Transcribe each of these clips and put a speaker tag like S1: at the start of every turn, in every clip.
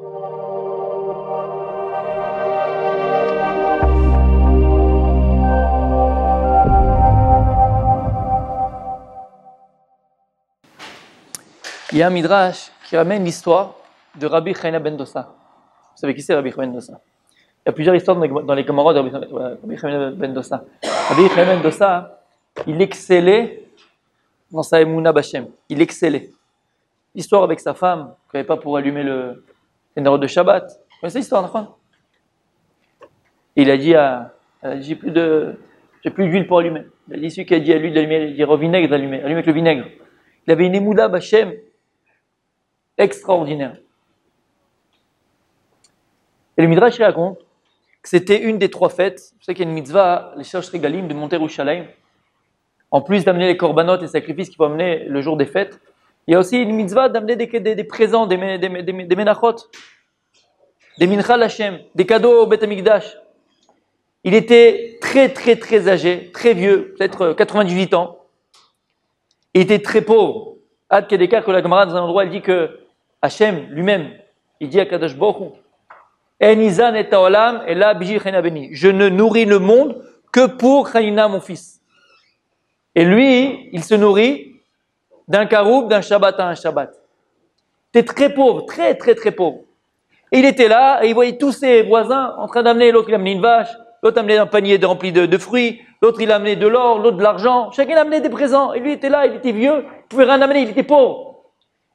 S1: Il y a un midrash qui ramène l'histoire de Rabbi Chanina ben Dosa. Vous savez qui c'est Rabbi Chanina ben Dosa? Il y a plusieurs histoires dans les Gemorot de Rabbi Chanina ben Dosa. Rabbi Chanina ben Dosa, il excellait dans sa Emouna B'Hashem. Il excellait. L'histoire avec sa femme, qui n'avait pas pour allumer le Néron de Shabbat. Vous connaissez l'histoire, d'accord? Il a dit j'ai plus d'huile pour allumer. Il a dit celui qui a dit à lui d'allumer, il dit au vinaigre d'allumer, allumer avec le vinaigre. Il avait une Emouna B'Hashem extraordinaire. Et le Midrash raconte que c'était une des 3 fêtes. Vous savez qu'il y a une mitzvah, les Shosh Regalim, de monter Yerushalayim. En plus d'amener les korbanot, les sacrifices qu'il faut amener le jour des fêtes, il y a aussi une mitzvah d'amener des présents, des menachot, des minchal Hashem, des cadeaux au Beth Amikdash. Il était très âgé, très vieux, peut-être 98 ans. Il était très pauvre. Ad Kedekar, que la Gemara dans un endroit, elle dit que Hachem lui-même, il dit à Kadosh Baruch Hu, Enizan et Taolam et la Biji Chanina Beni. Je ne nourris le monde que pour Chanina, mon fils. Et lui, il se nourrit d'un karoub, d'un Shabbat à un Shabbat. Il était très pauvre, très pauvre. Et il était là, et il voyait tous ses voisins en train d'amener, l'autre il amenait une vache, l'autre amenait un panier rempli de fruits, l'autre il amenait de l'or, l'autre de l'argent. Chacun amenait des présents. Et lui était là, il était vieux, il pouvait rien amener, il était pauvre.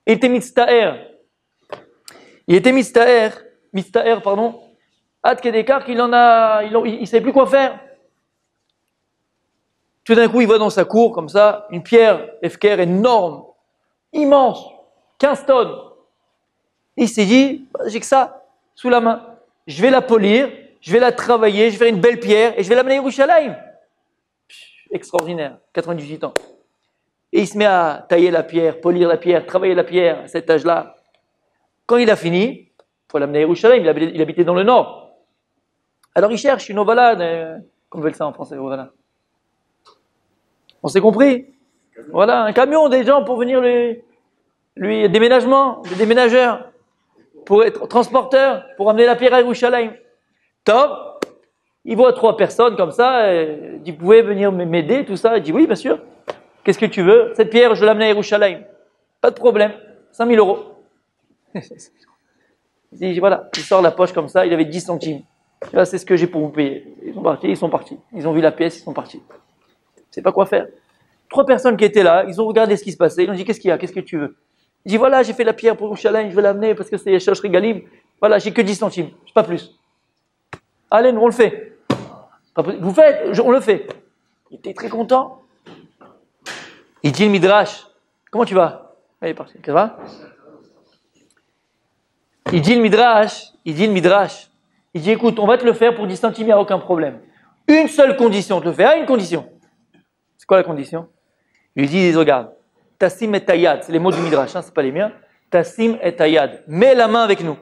S1: Il était mitztaher. Ad Kedekar qu'il il savait plus quoi faire. Tout d'un coup, il voit dans sa cour, comme ça, une pierre Efker énorme, immense, 15 tonnes. Et il s'est dit, j'ai que ça sous la main. Je vais la polir, je vais la travailler, je vais faire une belle pierre et je vais l'amener à Yerushalayim. Extraordinaire, 98 ans. Et il se met à tailler la pierre, polir la pierre, travailler la pierre à cet âge-là. Quand il a fini, il faut l'amener à Yerushalayim, il habitait dans le nord. Alors il cherche une ovala, comment on appelle ça en français, ovala? On s'est compris? Voilà, un camion des gens pour venir lui déménagement, des déménageurs, pour être transporteur, pour amener la pierre à Yerushalayim. Top, il voit 3 personnes comme ça, il dit, vous pouvez venir m'aider, tout ça. Il dit, oui, bien sûr. Qu'est-ce que tu veux? Cette pierre, je l'amène à Yerushalayim. Pas de problème, 5 000 €. Il dit, voilà, il sort la poche comme ça, il avait 10 centimes. Là, c'est ce que j'ai pour vous payer. Ils sont partis. Ils ont vu la pièce, ils sont partis. Je ne sais pas quoi faire. 3 personnes qui étaient là, ils ont regardé ce qui se passait. Ils ont dit, qu'est-ce qu'il y a? Qu'est-ce que tu veux? Il dit, voilà, j'ai fait la pierre pour Yerushalayim, je vais l'amener parce que c'est Shosh Regalim. Voilà, j'ai que 10 centimes, pas plus. Allez, nous, on le fait. Vous faites, on le fait. Il était très content. Il dit le Midrash, comment tu vas? Allez, parti. Ça va? Il dit le Midrash. Il dit, écoute, on va te le faire pour 10 centimes, il n'y a aucun problème. Une seule condition, te le faire, une condition. C'est quoi la condition? Il lui dit, regarde, Tassim et Tayad, c'est les mots du Midrash, hein, c'est pas les miens. Tassim et Tayad, mets la main avec nous.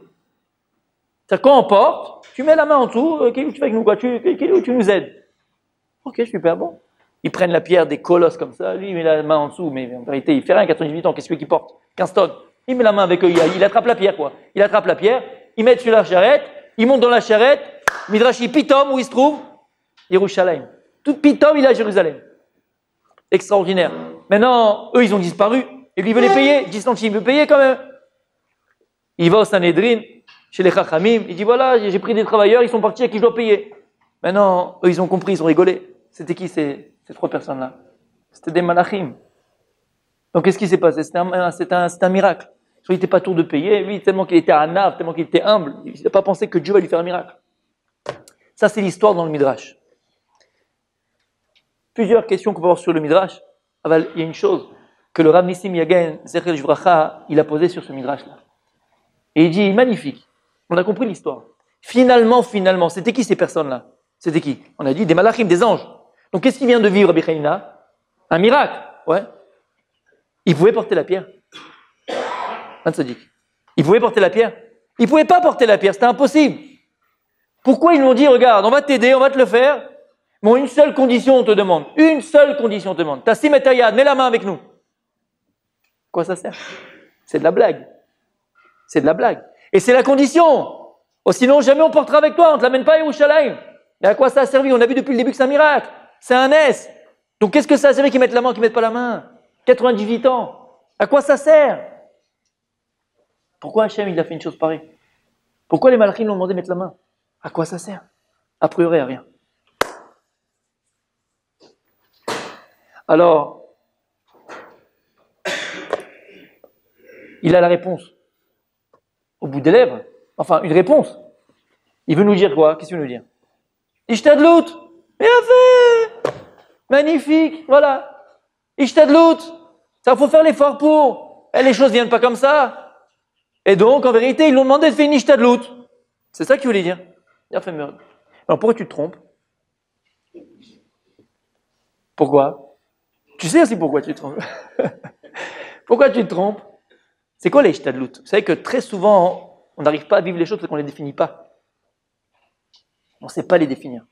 S1: C'est-à-dire, quand on porte, tu mets la main en dessous, qu'est-ce que tu fais avec nous, quoi? Tu nous aides. Ok, super, bon. Ils prennent la pierre des colosses comme ça, lui il met la main en dessous, mais en vérité, il fait rien, 98 ans, qu'est-ce qu'il porte? 15 tonnes. Il met la main avec eux, il attrape la pierre, quoi. Il attrape la pierre, il met sur la charrette, il monte dans la charrette, Midrash, Pitom, où il se trouve? Yerushalayim. Tout Pitom, il est à Jérusalem. Extraordinaire. Maintenant, eux, ils ont disparu. Et lui, il veut les payer. 10 centimes, il veut payer quand même. Il va au Sanhedrin, chez les Chachamim. Il dit, voilà, j'ai pris des travailleurs, ils sont partis, à qui je dois payer. Maintenant, eux, ils ont compris, ils ont rigolé. C'était qui ces 3 personnes-là? C'était des malachim. Donc, qu'est-ce qui s'est passé? C'était un miracle. Il n'était pas tour de payer. Lui, tellement qu'il était anav, tellement qu'il était humble, il n'a pas pensé que Dieu va lui faire un miracle. Ça, c'est l'histoire dans le Midrash. Plusieurs questions qu'on peut avoir sur le Midrash. Il y a une chose que le Rav Nissim Yagen, Zecher Jvracha, il a posée sur ce Midrash-là. Et il dit, magnifique. On a compris l'histoire. Finalement, c'était qui ces personnes-là? C'était qui? On a dit des malachim, des anges. Donc, qu'est-ce qui vient de vivre Rabbi Chanina? Un miracle. Ouais. Il pouvait porter la pierre. Il pouvait porter la pierre. Il ne pouvait pas porter la pierre, c'était impossible. Pourquoi ils lui ont dit, regarde, on va t'aider, on va te le faire. Bon, une seule condition on te demande. Une seule condition on te demande. Tassim et Tayad, mets la main avec nous. Quoi ça sert? C'est de la blague. C'est de la blague. Et c'est la condition. Oh, sinon, jamais on portera avec toi, on ne te l'amène pas à Yerushalayim. Et à quoi ça a servi? On a vu depuis le début que c'est un miracle. C'est un S. Donc qu'est-ce que ça a servi qu'ils mettent la main ou qu'ils ne mettent pas la main? 98 ans. À quoi ça sert? Pourquoi Hachem il a fait une chose pareille? Pourquoi les malachim l'ont demandé de mettre la main? À quoi ça sert? A priori, à rien. Alors, il a la réponse. Au bout des lèvres. Enfin, une réponse. Il veut nous dire quoi? Qu'est-ce qu'il veut nous dire? Ishtadlout. Bien fait. Magnifique. Voilà. Ishtadlout. Ça, faut faire l'effort pour. Et les choses ne viennent pas comme ça. Et donc, en vérité, ils l'ont demandé de faire une Ishtadlout. C'est ça qu'il voulait dire. Alors, pourquoi tu te trompes? Pourquoi? Tu sais aussi pourquoi tu te trompes. Pourquoi tu te trompes? C'est quoi les Ishtadlout? Vous savez que très souvent, on n'arrive pas à vivre les choses parce qu'on ne les définit pas. On ne sait pas les définir.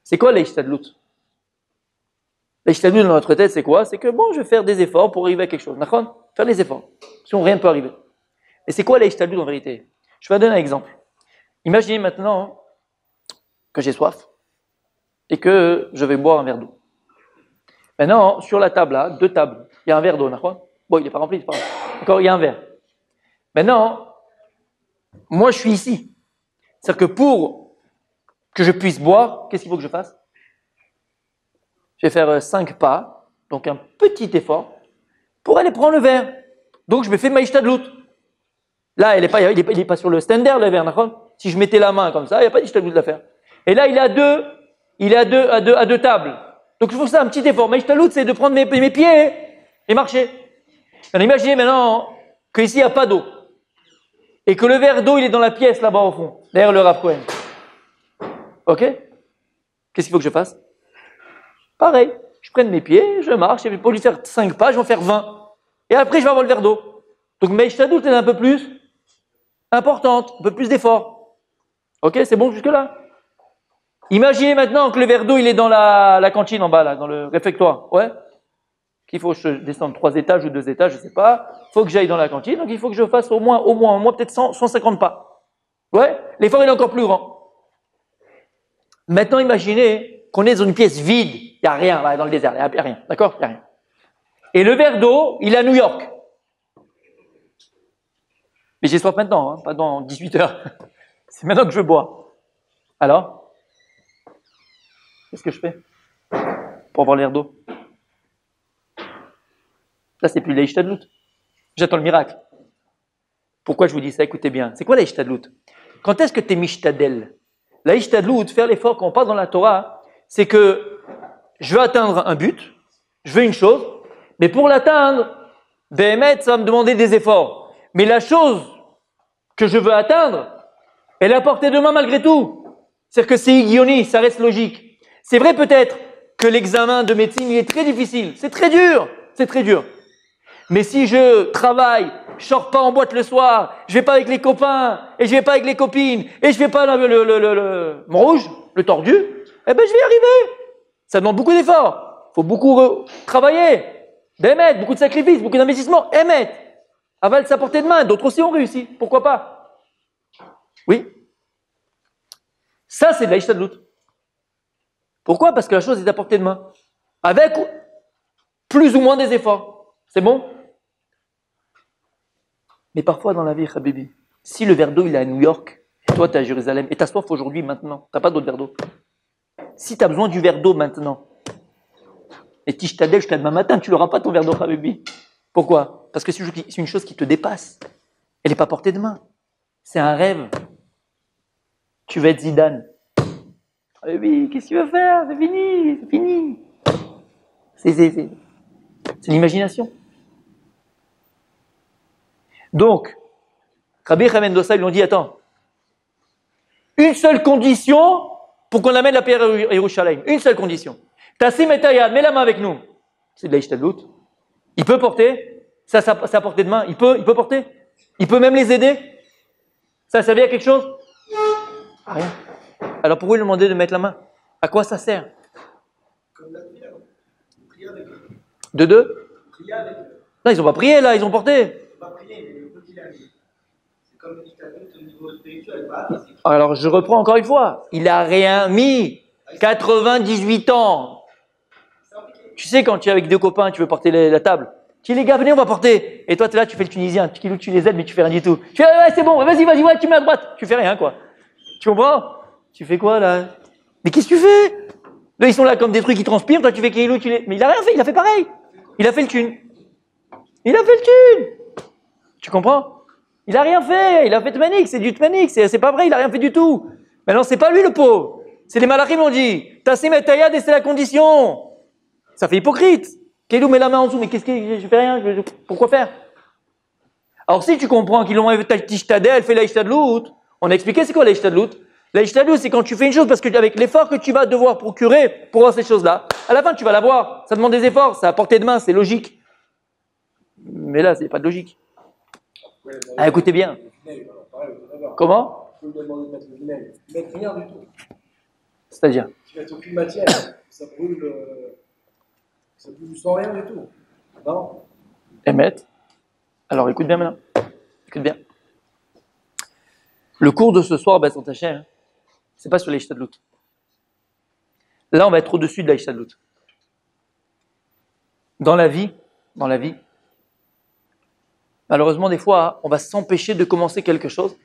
S1: C'est quoi les Ishtadlout? Les Ishtadlout dans notre tête, c'est quoi? C'est que bon, je vais faire des efforts pour arriver à quelque chose. D'accord? Faire des efforts. Sinon, rien ne peut arriver. Et c'est quoi les Ishtadlout en vérité? Je vais donner un exemple. Imaginez maintenant que j'ai soif et que je vais boire un verre d'eau. Maintenant, sur la table là, 2 tables, il y a un verre d'eau, d'accord? Bon, il n'est pas rempli, c'est pas grave. D'accord, il y a un verre. Maintenant, moi je suis ici. C'est-à-dire que pour que je puisse boire, qu'est-ce qu'il faut que je fasse? Je vais faire 5 pas, donc un petit effort, pour aller prendre le verre. Donc je me fais ma Ishtadlout. Là, il est pas sur le standard le verre, d'accord? Si je mettais la main comme ça, il n'y a pas d'Ishtadlout à faire. Et là, il est à deux tables. Donc il faut ça, un petit effort. Ma Ishtadlout, c'est de prendre mes pieds et marcher. Alors, imaginez maintenant qu'ici, il n'y a pas d'eau. Et que le verre d'eau, il est dans la pièce là-bas au fond, derrière le Rav Cohen. Ok? Qu'est-ce qu'il faut que je fasse? Pareil, je prenne mes pieds, je marche, et pour lui faire 5 pas, je vais en faire 20. Et après, je vais avoir le verre d'eau. Donc ma Ishtadlout, elle est un peu plus importante, un peu plus d'effort. Ok, c'est bon jusque-là? Imaginez maintenant que le verre d'eau, il est dans la cantine en bas, là, dans le réfectoire. Ouais? Qu'il faut que je descende 3 étages ou 2 étages, je sais pas. Il faut que j'aille dans la cantine, donc il faut que je fasse au moins peut-être 150 pas. Ouais? L'effort, il est encore plus grand. Maintenant, imaginez qu'on est dans une pièce vide. Il n'y a rien, là, dans le désert, il n'y a rien. D'accord? Il n'y a rien. Et le verre d'eau, il est à New York. Mais j'ai soif maintenant, hein, pas dans 18 heures. C'est maintenant que je bois. Alors? Qu'est-ce que je fais pour avoir l'air d'eau? Là, c'est plus l'Eishtadlout. J'attends le miracle. Pourquoi je vous dis ça? Écoutez bien. C'est quoi l'Eishtadlout? Quand est-ce que tu es mishtadel? L'Eishtadlout, faire l'effort quand on parle dans la Torah, c'est que je veux atteindre un but, je veux une chose, mais pour l'atteindre, Béhémet, ça va me demander des efforts. Mais la chose que je veux atteindre, elle est à portée de main malgré tout. C'est-à-dire que c'est higgioni, ça reste logique. C'est vrai peut-être que l'examen de médecine il est très difficile, c'est très dur. Mais si je travaille, je sors pas en boîte le soir, je vais pas avec les copains, et je vais pas avec les copines, et je vais pas mon rouge, le tordu, eh ben je vais y arriver. Ça demande beaucoup d'efforts. Faut beaucoup travailler, d'émettre, beaucoup de sacrifices, beaucoup d'investissements, émettre. Aval sa portée de main, d'autres aussi ont réussi. Pourquoi pas? Oui. Ça, c'est de la Ishtadlout. Pourquoi? Parce que la chose est à portée de main. Avec plus ou moins des efforts. C'est bon? Mais parfois dans la vie, Habibi, si le verre d'eau il est à New York, et toi tu es à Jérusalem, et tu as soif aujourd'hui, maintenant, tu n'as pas d'autre verre d'eau. Si tu as besoin du verre d'eau maintenant, et Tishtadel jusqu'à demain matin, tu n'auras pas ton verre d'eau, Habibi. Pourquoi? Parce que c'est une chose qui te dépasse. Elle n'est pas portée de main. C'est un rêve. Tu vas être Zidane. Habibi, qu'est-ce que tu veux faire? C'est fini. C'est l'imagination. Donc, Rabbi Mendoza, ils lui ont dit, attends, une seule condition pour qu'on amène la pierre à Yerushalayim. Une seule condition. Tassim et Tayad, mets la main avec nous. C'est de la Ishtadlout. Il peut porter, ça à portée de main, il peut porter. Il peut même les aider. Ça servait à quelque chose? À rien. Alors pourquoi lui demander de mettre la main? À quoi ça sert?
S2: Comme la prière. Prier avec eux.
S1: De deux?
S2: Prier avec eux.
S1: Non, ils n'ont pas prié là, ils ont porté.
S2: Pas prier, mais le petit arrive. comme il t'a dit au niveau spirituel, pas physique.
S1: Alors, je reprends encore une fois. Il n'a rien mis. 98 ans. Tu sais, quand tu es avec deux copains, tu veux porter la table. Tu dis, les gars, venez, on va porter. Et toi, tu es là, tu fais le Tunisien. Tu les aides, mais tu fais rien du tout. Tu fais, ouais, c'est bon, vas-y, ouais, tu mets à droite. Tu fais rien, quoi. Tu comprends? Tu fais quoi, là? Mais qu'est-ce que tu fais? Là, ils sont là comme des trucs qui transpirent. Toi, tu fais Kilo, mais il a rien fait, il a fait pareil. Il a fait le thune. Tu comprends? Il a rien fait. Il a fait Tmanik. C'est du Tmanik. C'est pas vrai, il a rien fait du tout. Maintenant, c'est pas lui le pauvre. C'est les malachim ont dit. Tassim et Tayad et c'est la condition. Ça fait hypocrite. Kilo met la main en dessous. Mais qu'est-ce que je fais rien? Pourquoi faire? Alors, si tu comprends qu'ils l'ont fait Tishtadel, fait la Ishtadlout, on a expliqué c'est quoi la Ishtadlout? La Ishtadlout, c'est quand tu fais une chose parce que avec l'effort que tu vas devoir procurer pour avoir ces choses-là, à la fin, tu vas l'avoir. Ça demande des efforts, ça a portée de main, c'est logique. Mais là, c'est pas de logique. Ah, écoutez bien. Comment?
S3: Tu peux lui demander de mettre le vinaigre. Mettre rien du tout.
S1: C'est-à-dire?
S3: Tu mets aucune matière. Ça brûle sans rien du tout. Non?
S1: Émettre. Alors écoute bien maintenant. Écoute bien. Le cours de ce soir, B'ezrat Hashem, c'est pas sur la Ishtadlout. Là, on va être au-dessus de la Ishtadlout. Dans la vie, malheureusement, des fois, on va s'empêcher de commencer quelque chose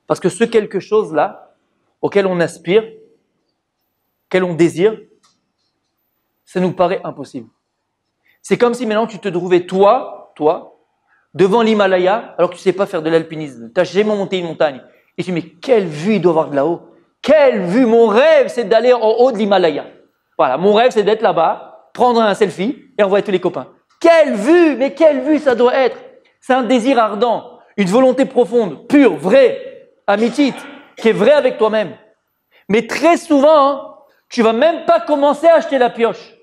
S1: parce que ce quelque chose-là, auquel on aspire, auquel on désire, ça nous paraît impossible. C'est comme si maintenant tu te trouvais, toi, devant l'Himalaya, alors que tu ne sais pas faire de l'alpinisme. Tu n'as jamais monté une montagne. Et tu dis, mais quelle vue il doit avoir de là-haut. Quelle vue. Mon rêve, c'est d'aller en haut de l'Himalaya. Voilà, mon rêve, c'est d'être là-bas, prendre un selfie et envoyer tous les copains. Quelle vue, mais quelle vue ça doit être. C'est un désir ardent, une volonté profonde, pure, vraie, amitite, qui est vraie avec toi-même. Mais très souvent, tu vas même pas commencer à acheter la pioche.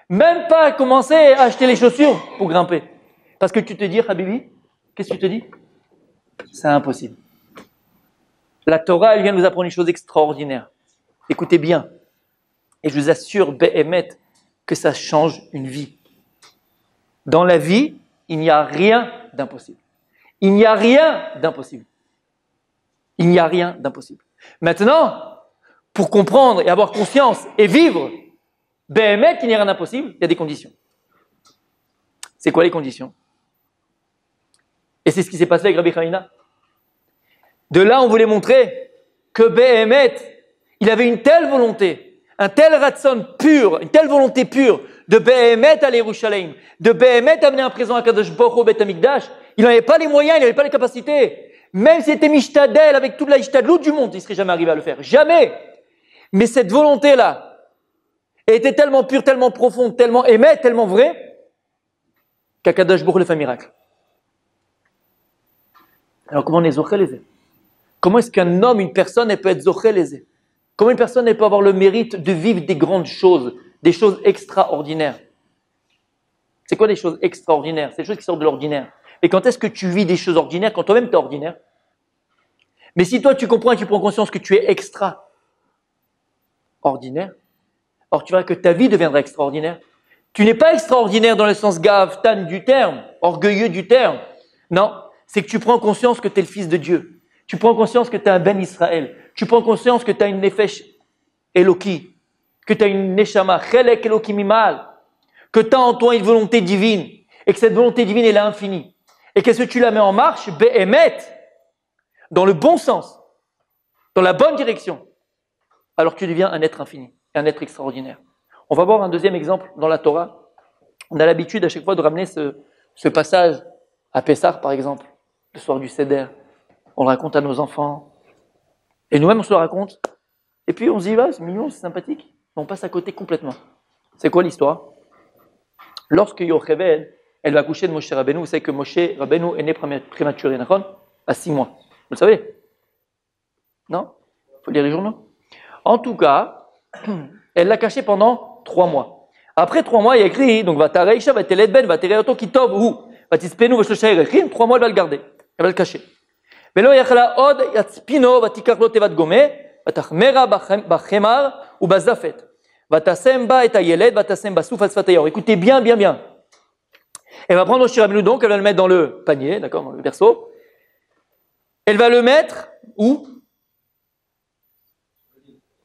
S1: Même pas commencer à acheter les chaussures pour grimper. Parce que tu te dis, Habibi, qu'est-ce que tu te dis? C'est impossible. La Torah, elle vient nous apprendre une chose extraordinaire. Écoutez bien. Et je vous assure, Be'emet, que ça change une vie. Dans la vie, il n'y a rien d'impossible. Il n'y a rien d'impossible. Il n'y a rien d'impossible. Maintenant, pour comprendre et avoir conscience et vivre, Be'emet, qu'il n'y a rien d'impossible, il y a des conditions. C'est quoi les conditions? Et c'est ce qui s'est passé avec Rabbi Hanina. De là, on voulait montrer que Be'emet, il avait une telle volonté, un tel ratson pur, une telle volonté pure de Be'emet à l'Yerushalayim, de Be'emet amener un présent à Kadosh Baruch Hu au Beth Amikdash. Il n'avait pas les moyens, il n'avait pas les capacités. Même s'il était mishtadel avec toute la ishtadlout du monde, il ne serait jamais arrivé à le faire. Jamais. Mais cette volonté-là était tellement pure, tellement profonde, tellement émet, tellement vraie, qu'Akadosh Baruch Hu le fait un miracle. Alors comment on est zoché lésé? Comment est-ce qu'un homme, une personne, elle peut être zoché lésé? Comment une personne elle peut avoir le mérite de vivre des grandes choses, des choses extraordinaires? C'est quoi des choses extraordinaires? C'est des choses qui sortent de l'ordinaire. Et quand est-ce que tu vis des choses ordinaires? Quand toi-même tu es ordinaire. Mais si toi tu comprends et tu prends conscience que tu es extraordinaire, alors tu verras que ta vie deviendra extraordinaire. Tu n'es pas extraordinaire dans le sens gavtan du terme, orgueilleux du terme. Non, c'est que tu prends conscience que tu es le fils de Dieu. Tu prends conscience que tu es un ben Israël. Tu prends conscience que tu as une nefesh Eloki, que tu as une neshama, chelek Eloki mimal, que tu as en toi une volonté divine et que cette volonté divine elle est infinie. Et qu'est-ce que tu la mets en marche? Be'emet, dans le bon sens, dans la bonne direction. Alors tu deviens un être infini, un être extraordinaire. On va voir un deuxième exemple dans la Torah. On a l'habitude à chaque fois de ramener ce passage à Pessah, par exemple, le soir du Seder. On le raconte à nos enfants. Et nous-mêmes, on se le raconte. Et puis on se dit, ouais, c'est mignon, c'est sympathique. Mais on passe à côté complètement. C'est quoi l'histoire? Lorsque Yocheved, elle va accoucher de Moshe Rabbeinu, vous savez que Moshe Rabbeinu est né prématuré, à 6 mois. Vous le savez? Non? Il faut lire les journaux. En tout cas, elle l'a caché pendant 3 mois. Après 3 mois, il y a écrit, donc, Vatareisha, Vateledben, Vatereoto Kitov, ou, Vatispenu, Vashosha Erechim, 3 mois, elle va le garder. Elle va le cacher. Velo Yachala Od, Yatspino, Vatikarlo Tevat Gome, Vatachmera Bachemar, ou Bazafet. Vatasemba et Ayeled, Vatasemba Soufat Sfatayor. Écoutez bien, bien, bien. Elle va prendre Moshe Rabbeinu, donc, elle va le mettre dans le panier, d'accord, dans le berceau. Elle va le mettre où?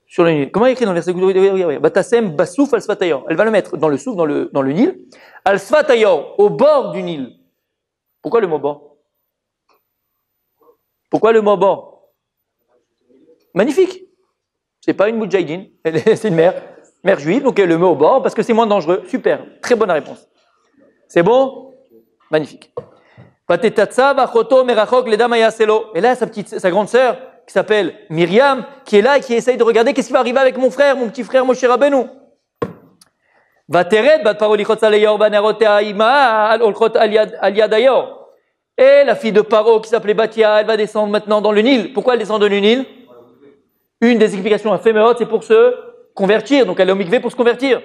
S1: Sur le Nil. Comment il écrit dans le verset? Batasem basouf al sfatayor. Elle va le mettre dans le souf, dans le Nil. Al sfatayor, au bord du Nil. Pourquoi le mot bord? Pourquoi le mot bord? Magnifique. C'est pas une moudjahidine, c'est une mère juive, donc elle le met au bord parce que c'est moins dangereux. Super, très bonne réponse. C'est bon? Magnifique. Et là, sa grande sœur, qui s'appelle Myriam, qui est là et qui essaye de regarder qu'est-ce qui va arriver avec mon frère, mon petit frère Moshe Rabbeinu. Et la fille de Paro qui s'appelait Batia, elle va descendre maintenant dans le Nil. Pourquoi elle descend dans le Nil? Une des explications à Féméot, c'est pour se convertir. Donc elle est au mikvé pour se convertir.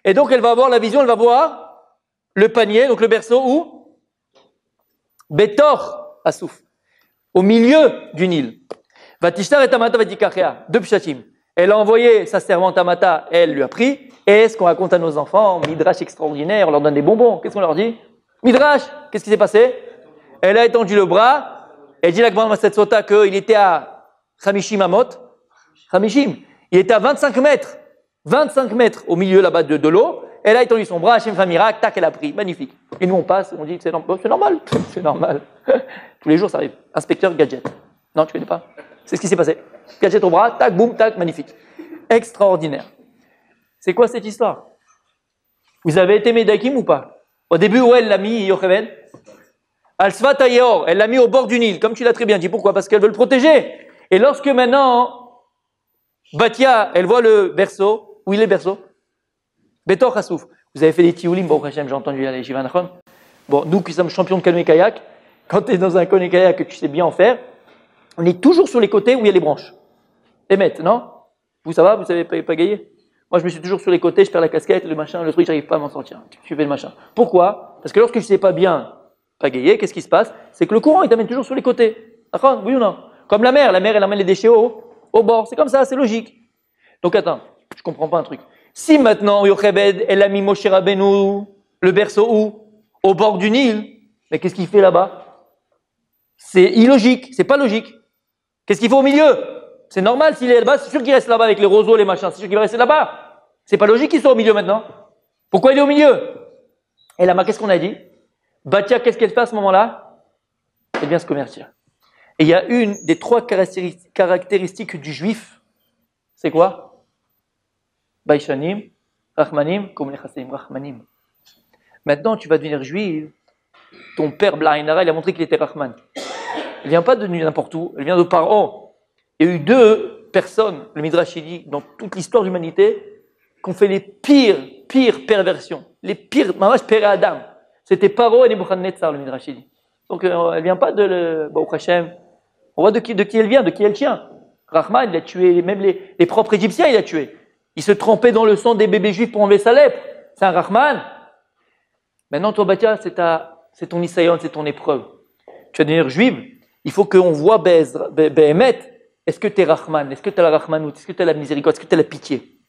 S1: Et donc elle va avoir la vision, elle va voir le panier, donc le berceau où? Betor Asouf, au milieu du Nil. Vatishtar et Tamata Vatikachea, deux pshatim. Elle a envoyé sa servante Tamata, elle lui a pris. Et ce qu'on raconte à nos enfants, Midrash extraordinaire, on leur donne des bonbons. Qu'est-ce qu'on leur dit? Midrash, qu'est-ce qui s'est passé? Elle a étendu le bras, elle dit la Gemara Masset Sota qu'il était à Chamishim Amot. Chamishim, il était à 25 mètres. 25 mètres au milieu là-bas de l'eau. Elle a étendu son bras, Hachem fait un miracle, tac, elle a pris. Magnifique. Et nous on passe, on dit que c'est normal. C'est normal. Tous les jours ça arrive. Inspecteur gadget. Non, tu connais pas? C'est ce qui s'est passé. Gadget au bras, tac, boum, tac, magnifique. Extraordinaire. C'est quoi cette histoire? Vous avez été Médakim ou pas? Au début, où elle l'a mis, Yocheved? Al-Sfatayor, elle l'a mis au bord du Nil, comme tu l'as très bien dit. Pourquoi? Parce qu'elle veut le protéger. Et lorsque maintenant, Batia, elle voit le berceau, où il est le berceau? Betor Hassouf. Vous avez fait des tioulim, bon, j'ai entendu les Jivanachon. Bon, nous qui sommes champions de canoë-kayak, quand tu es dans un canoë-kayak que tu sais bien en faire, on est toujours sur les côtés où il y a les branches. Les mètres, non? Vous, ça va? Vous savez pagayer? Moi, je me suis toujours sur les côtés, je perds la casquette, le machin, le truc, j'arrive pas à m'en sortir. Tu fais le machin. Pourquoi? Parce que lorsque tu sais pas bien pagayer, qu'est-ce qui se passe? C'est que le courant, il t'amène toujours sur les côtés. D'accord? Oui ou non? Comme la mer, elle amène les déchets au bord. C'est comme ça, c'est logique. Donc attends, je comprends pas un truc. Si maintenant, Yochebed, elle a mis Moshe Rabbeinu, le berceau où? Au bord du Nil, mais qu'est-ce qu'il fait là-bas? C'est illogique, c'est pas logique. Qu'est-ce qu'il faut au milieu? C'est normal s'il est là-bas, c'est sûr qu'il reste là-bas avec les roseaux, les machins, c'est sûr qu'il va rester là-bas. C'est pas logique qu'il soit au milieu maintenant. Pourquoi il est au milieu? Et là, qu'est-ce qu'on a dit? Batia, qu'est-ce qu'elle fait à ce moment-là? Elle vient se convertir. Et il y a une des trois caractéristiques du juif. C'est quoi? Baïshanim, Rachmanim, comme les Chassim, Rachmanim. Maintenant, tu vas devenir juif. Ton père, Blainara, il a montré qu'il était Rachman. Il vient pas de n'importe où, il vient de Paro. Il y a eu deux personnes, le Midrash dit, dans toute l'histoire de l'humanité, qui ont fait les pires perversions. Les pires, Mamash Père Adam. C'était Paro et Nebuchadnezzar, le Midrash dit. Donc, elle vient pas de Baruch Hashem. On voit de qui elle vient, de qui elle tient. Rahman, il a tué, même les propres Égyptiens, il a tué. Il se trempait dans le sang des bébés juifs pour enlever sa lèpre. C'est un Rahman. Maintenant, toi, Batia, c'est ton Isaïon, c'est ton épreuve. Tu vas devenir juive. Il faut qu'on voit Behemet. Est-ce que tu es Rahman? Est-ce que tu as la Rahmanout? Est-ce que tu as la miséricorde? Est-ce que tu as la pitié?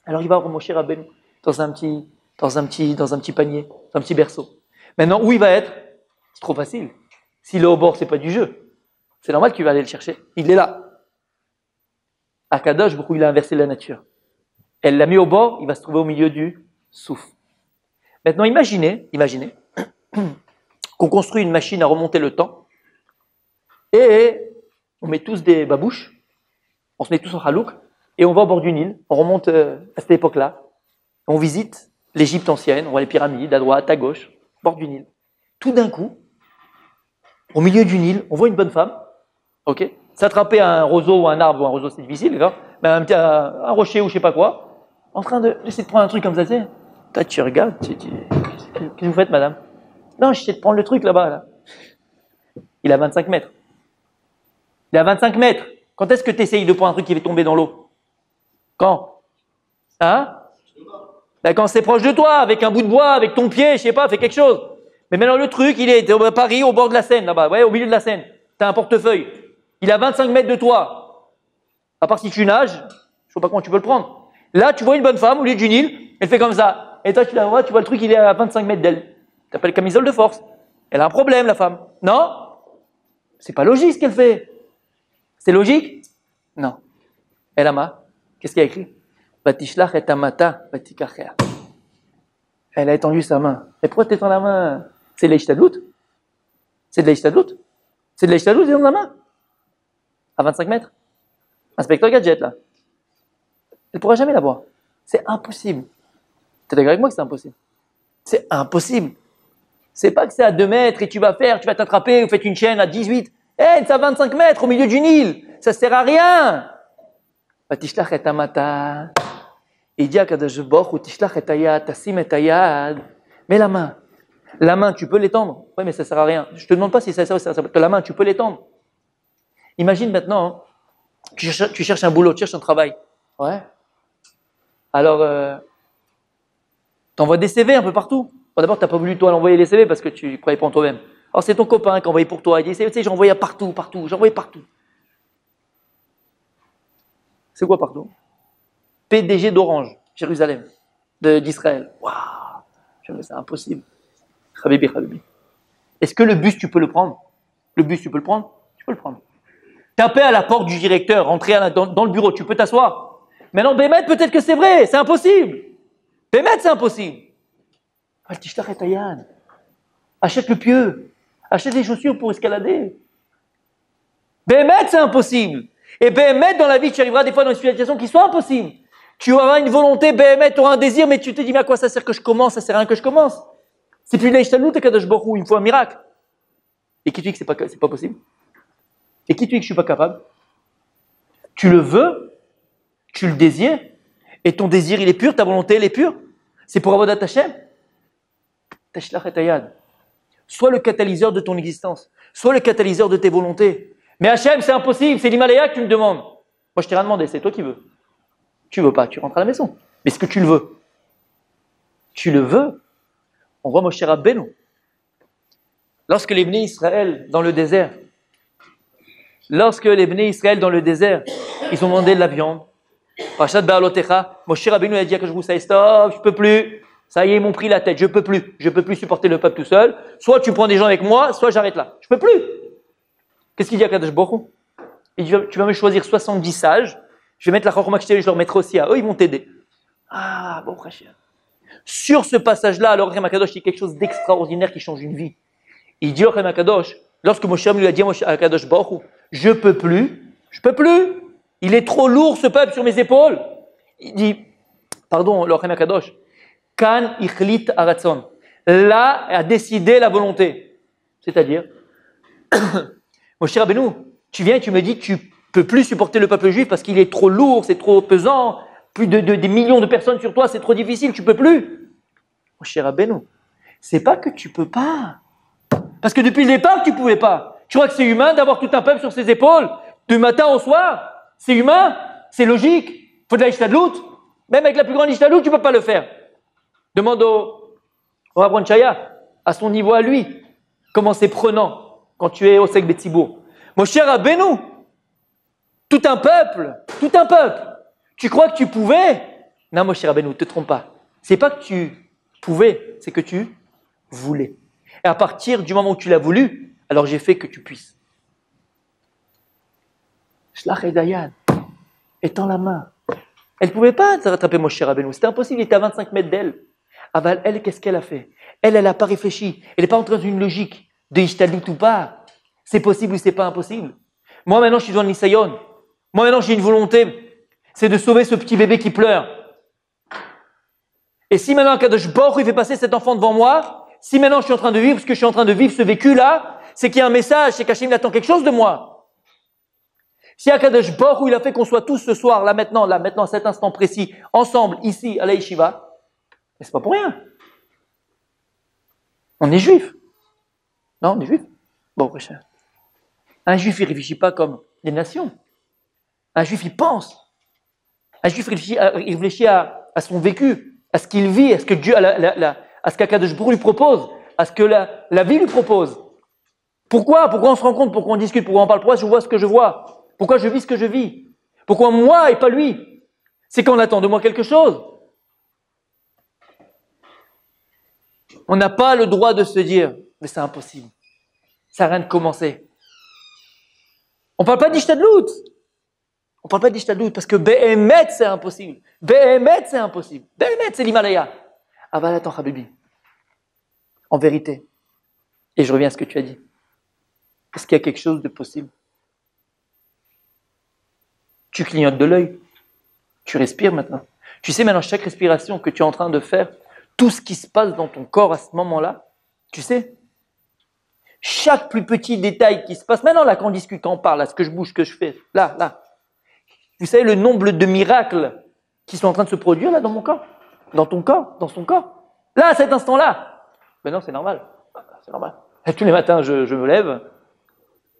S1: Alors il va voir Moshe Rabbeinu dans un petit panier, dans un petit berceau. Maintenant, où il va être? C'est trop facile. S'il est au bord, c'est pas du jeu. C'est normal qu'il va aller le chercher. Il est là. Akadosh, beaucoup il a inversé la nature. Elle l'a mis au bord, il va se trouver au milieu du souffle. Maintenant, imaginez qu'on construit une machine à remonter le temps et on met tous des babouches, on se met tous en halouk et on va au bord du Nil, on remonte à cette époque-là, on visite l'Égypte ancienne, on voit les pyramides à droite, à gauche, au bord du Nil. Tout d'un coup, au milieu du Nil, on voit une bonne femme, ok, s'attraper à un roseau ou un arbre, ou un roseau c'est difficile, mais un rocher ou je sais pas quoi, en train d'essayer de prendre un truc comme ça, tu sais. Toi, tu regardes, qu'est-ce que vous faites, madame? Non, j'essaie de prendre le truc là-bas, là. Il a 25 mètres. Il a 25 mètres. Quand est-ce que tu essayes de prendre un truc qui va tomber dans l'eau? Quand? Hein? Là, quand c'est proche de toi, avec un bout de bois, avec ton pied, je sais pas, fais quelque chose. Mais maintenant, le truc, il est à Paris, au bord de la Seine, là-bas, ouais, au milieu de la Seine. Tu as un portefeuille. Il a 25 mètres de toi. À part si tu nages, je sais pas comment tu peux le prendre. Là, tu vois une bonne femme au milieu du Nil, elle fait comme ça. Et toi, tu la vois, tu vois le truc, il est à 25 mètres d'elle. Tu appelles camisole de force. Elle a un problème, la femme. Non? C'est pas logique ce qu'elle fait. C'est logique? Non. Elle a ma. Qu'est-ce qu'il y a écrit? Vatishlach et amata vatikachea. Elle a étendu sa main. Et pourquoi tu étends la main? C'est de l'Ishtadlout? C'est de l'Ishtadlout? C'est de l'Ishtadlout, c'est dans la main? À 25 mètres? Inspecteur Gadget, là. Elle ne pourra jamais l'avoir. C'est impossible. Tu es d'accord avec moi que c'est impossible? C'est impossible. C'est pas que c'est à 2 mètres et tu vas t'attraper, vous faites une chaîne à 18. C'est à 25 mètres au milieu du Nil. Ça sert à rien. Vatishlach et amata. Il dit à Kadosh Baruch Hu, Tishlach et ayad, tasim et ayad. Mais la main, tu peux l'étendre. Oui, mais ça sert à rien. Je te demande pas si ça sert à rien. La main, tu peux l'étendre. Imagine maintenant, tu cherches un boulot, tu cherches un travail. Ouais. Alors, tu envoies des CV un peu partout. Bon, d'abord, tu n'as pas voulu toi l'envoyer les CV parce que tu ne croyais pas en toi-même. Alors, c'est ton copain qui a envoyé pour toi. Il dit, tu sais, j'ai envoyé partout. J'ai envoyé partout. C'est quoi partout? PDG d'Orange, Jérusalem, d'Israël. Waouh, c'est impossible. Habibi. Est-ce que le bus, tu peux le prendre? Le bus, tu peux le prendre? Tu peux le prendre. Taper à la porte du directeur, rentrer dans le bureau, tu peux t'asseoir. Maintenant, Bémet, peut-être que c'est vrai, c'est impossible. Bémet, c'est impossible. Achète le pieu. Achète des chaussures pour escalader. Bémet, c'est impossible. Et Bémet, dans la vie, tu arriveras des fois dans une situation qui soit impossible. Tu auras une volonté, Bémet, tu auras un désir, mais tu te dis, mais à quoi ça sert que je commence? Ça sert à rien que je commence. C'est plus l'Eishtalut et Kadosh Baruch Hu, il me faut un miracle. Et qui te dit que c'est pas possible? Et qui te dit que je suis pas capable? Tu le veux, tu le désires, et ton désir, il est pur, ta volonté, elle est pure. C'est pour Avodat Hashem. Tashlach et ayad. Sois le catalyseur de ton existence. Sois le catalyseur de tes volontés. Mais Hashem, c'est impossible, c'est l'Himalaya que tu me demandes. Moi, je t'ai rien demandé, c'est toi qui veux. Tu veux pas, tu rentres à la maison. Mais est-ce que tu le veux? Tu le veux? On voit Moshe Rabbeinu. Lorsque les Bnei Israël dans le désert, ils ont demandé de la viande. Parashat Ba'alotecha, Moshe Rabbeinu a dit à Kadosh Baruch Hu, stop, je peux plus. Ça y est, ils m'ont pris la tête, je peux plus supporter le peuple tout seul. Soit tu prends des gens avec moi, soit j'arrête là. Je peux plus. Qu'est-ce qu'il dit à Kadosh Baruch Hu? Il dit, tu vas me choisir 70 sages, je vais mettre la Chorma que je leur mettrai aussi à eux, ils vont t'aider. Ah, bon, frère. Sur ce passage-là, alors Rem Akadosh, il y a quelque chose d'extraordinaire qui change une vie. Il dit au Rem Akadosh, lorsque Moshe lui a dit à Kadosh Baruch Hu, je peux plus. Il est trop lourd ce peuple sur mes épaules. Il dit, pardon, le Rem Akadosh, Kan ichlit aratzon. Là a décidé la volonté. C'est-à-dire, Moshe Rabbeinu, tu viens et tu me dis, tu peux plus supporter le peuple juif parce qu'il est trop lourd, c'est trop pesant, plus des millions de personnes sur toi, c'est trop difficile, tu peux plus. Moshe Rabbeinu, c'est pas que tu peux pas. Parce que depuis le départ, tu pouvais pas. Tu crois que c'est humain d'avoir tout un peuple sur ses épaules, du matin au soir? C'est humain? C'est logique? Faut de la Ishtadlout? Même avec la plus grande Ishtadlout, tu peux pas le faire. Demande au Rabban Chaya, à son niveau à lui, comment c'est prenant quand tu es au Sek Betzibour. Moshe Rabbeinu, tout un peuple, tu crois que tu pouvais? Non, Moshe Rabbeinu, ne te trompe pas. C'est pas que tu pouvais, c'est que tu voulais. Et à partir du moment où tu l'as voulu, alors j'ai fait que tu puisses. Shlach et Dayad, étends la main. Elle ne pouvait pas rattraper Moshe Rabbeinu, c'était impossible, il était à 25 mètres d'elle. Aval, elle, qu'est-ce qu'elle a fait? Elle n'a pas réfléchi. Elle n'est pas entrée dans une logique de Ishtadlout ou pas. C'est possible ou c'est pas impossible. Moi, maintenant, je suis dans le Nisayon. Moi, maintenant, j'ai une volonté. C'est de sauver ce petit bébé qui pleure. Et si maintenant, Kadosh Baruch Hu, il fait passer cet enfant devant moi, si maintenant je suis en train de vivre ce que je suis en train de vivre, ce vécu-là, c'est qu'il y a un message, c'est qu'Hachem attend quelque chose de moi. Si Kadosh Baruch Hu, il a fait qu'on soit tous ce soir, là maintenant, à cet instant précis, ensemble, ici, à la Yeshiva, mais c'est pas pour rien. On est juif. Non, on est juif. Bon, prochain. Un juif, il réfléchit pas comme les nations. Un juif, il pense. Un juif, il réfléchit à son vécu, à ce qu'il vit, à ce que Dieu, à ce qu'Akadosh Baruch Hu lui propose, à ce que la vie lui propose. Pourquoi on se rend compte? Pourquoi on discute? Pourquoi on parle? Pourquoi je vois ce que je vois? Pourquoi je vis ce que je vis? Pourquoi moi et pas lui? C'est qu'on attend de moi quelque chose. On n'a pas le droit de se dire, Mais c'est impossible. Ça n'a rien de commencer. On ne parle pas d'Ishtadlout. On ne parle pas d'Ishtadlout parce que Be'emet, c'est impossible. Be'emet, c'est impossible. Be'emet, c'est l'Himalaya. Ah bah attends, Habibi. En vérité, et je reviens à ce que tu as dit, est-ce qu'il y a quelque chose de possible? Tu clignotes de l'œil. Tu respires maintenant. Tu sais maintenant, chaque respiration que tu es en train de faire, tout ce qui se passe dans ton corps à ce moment-là, tu sais, chaque plus petit détail qui se passe, maintenant là, quand on discute, quand on parle, là, ce que je bouge, ce que je fais, là, vous savez le nombre de miracles qui sont en train de se produire là dans mon corps, dans ton corps, dans son corps, là, à cet instant-là. Ben non, c'est normal, c'est normal. Et tous les matins, je me lève,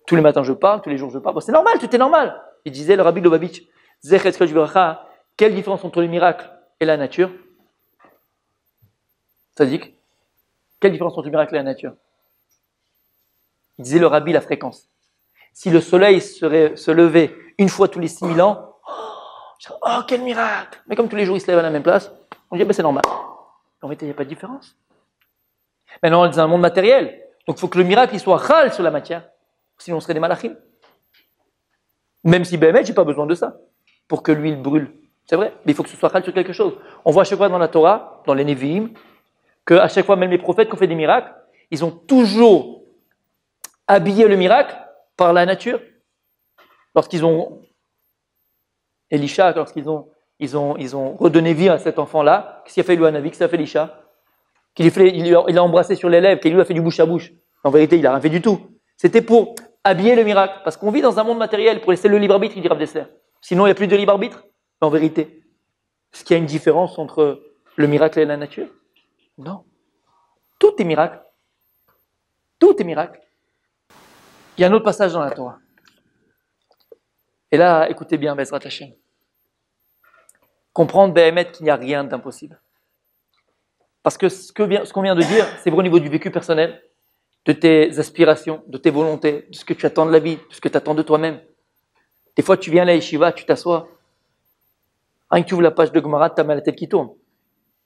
S1: tous les matins, je parle, tous les jours, je parle. Bon, c'est normal, tout est normal. Il disait, le Rabbi Lubavitch, quelle différence entre le miracle et la nature? Sadiq, quelle différence entre le miracle et la nature? Il disait le Rabbi, la fréquence. Si le soleil se levait une fois tous les 6000 ans, oh quel miracle! Mais comme tous les jours il se lève à la même place, on dit c'est normal. En fait, il n'y a pas de différence. Maintenant, on est dans un monde matériel, donc il faut que le miracle il soit chal sur la matière, sinon on serait des malachim. Même si Béhémet, j'ai pas besoin de ça pour que l'huile brûle. C'est vrai, mais il faut que ce soit chal sur quelque chose. On voit à chaque fois dans la Torah, dans les Nevi'im, qu'à chaque fois, même les prophètes qui ont fait des miracles, ils ont toujours habillé le miracle par la nature. Lorsqu'ils ont Elisha, lorsqu'ils ont redonné vie à cet enfant-là, qu'est-ce qu'il a fait Louanavi, qu'est-ce qu'il a fait Elisha? Il l'a embrassé sur les lèvres, qu'il lui a fait du bouche à bouche. En vérité, il n'a rien fait du tout. C'était pour habiller le miracle. Parce qu'on vit dans un monde matériel, pour laisser le libre arbitre, il dit Rav Dessler. Sinon, il n'y a plus de libre arbitre. En vérité, est-ce qu'il y a une différence entre le miracle et la nature? Non. Tout est miracle. Tout est miracle. Il y a un autre passage dans la Torah. Et là, écoutez bien, Bezrat Hashem. Comprendre, Béhémet, qu'il n'y a rien d'impossible. Parce que ce qu'on vient de dire, c'est vrai au niveau du vécu personnel, de tes aspirations, de tes volontés, de ce que tu attends de la vie, de ce que tu attends de toi-même. Des fois, tu viens à la yeshiva, tu t'assois. Rien que tu ouvres la page de Gemara, tu as mal la tête qui tourne.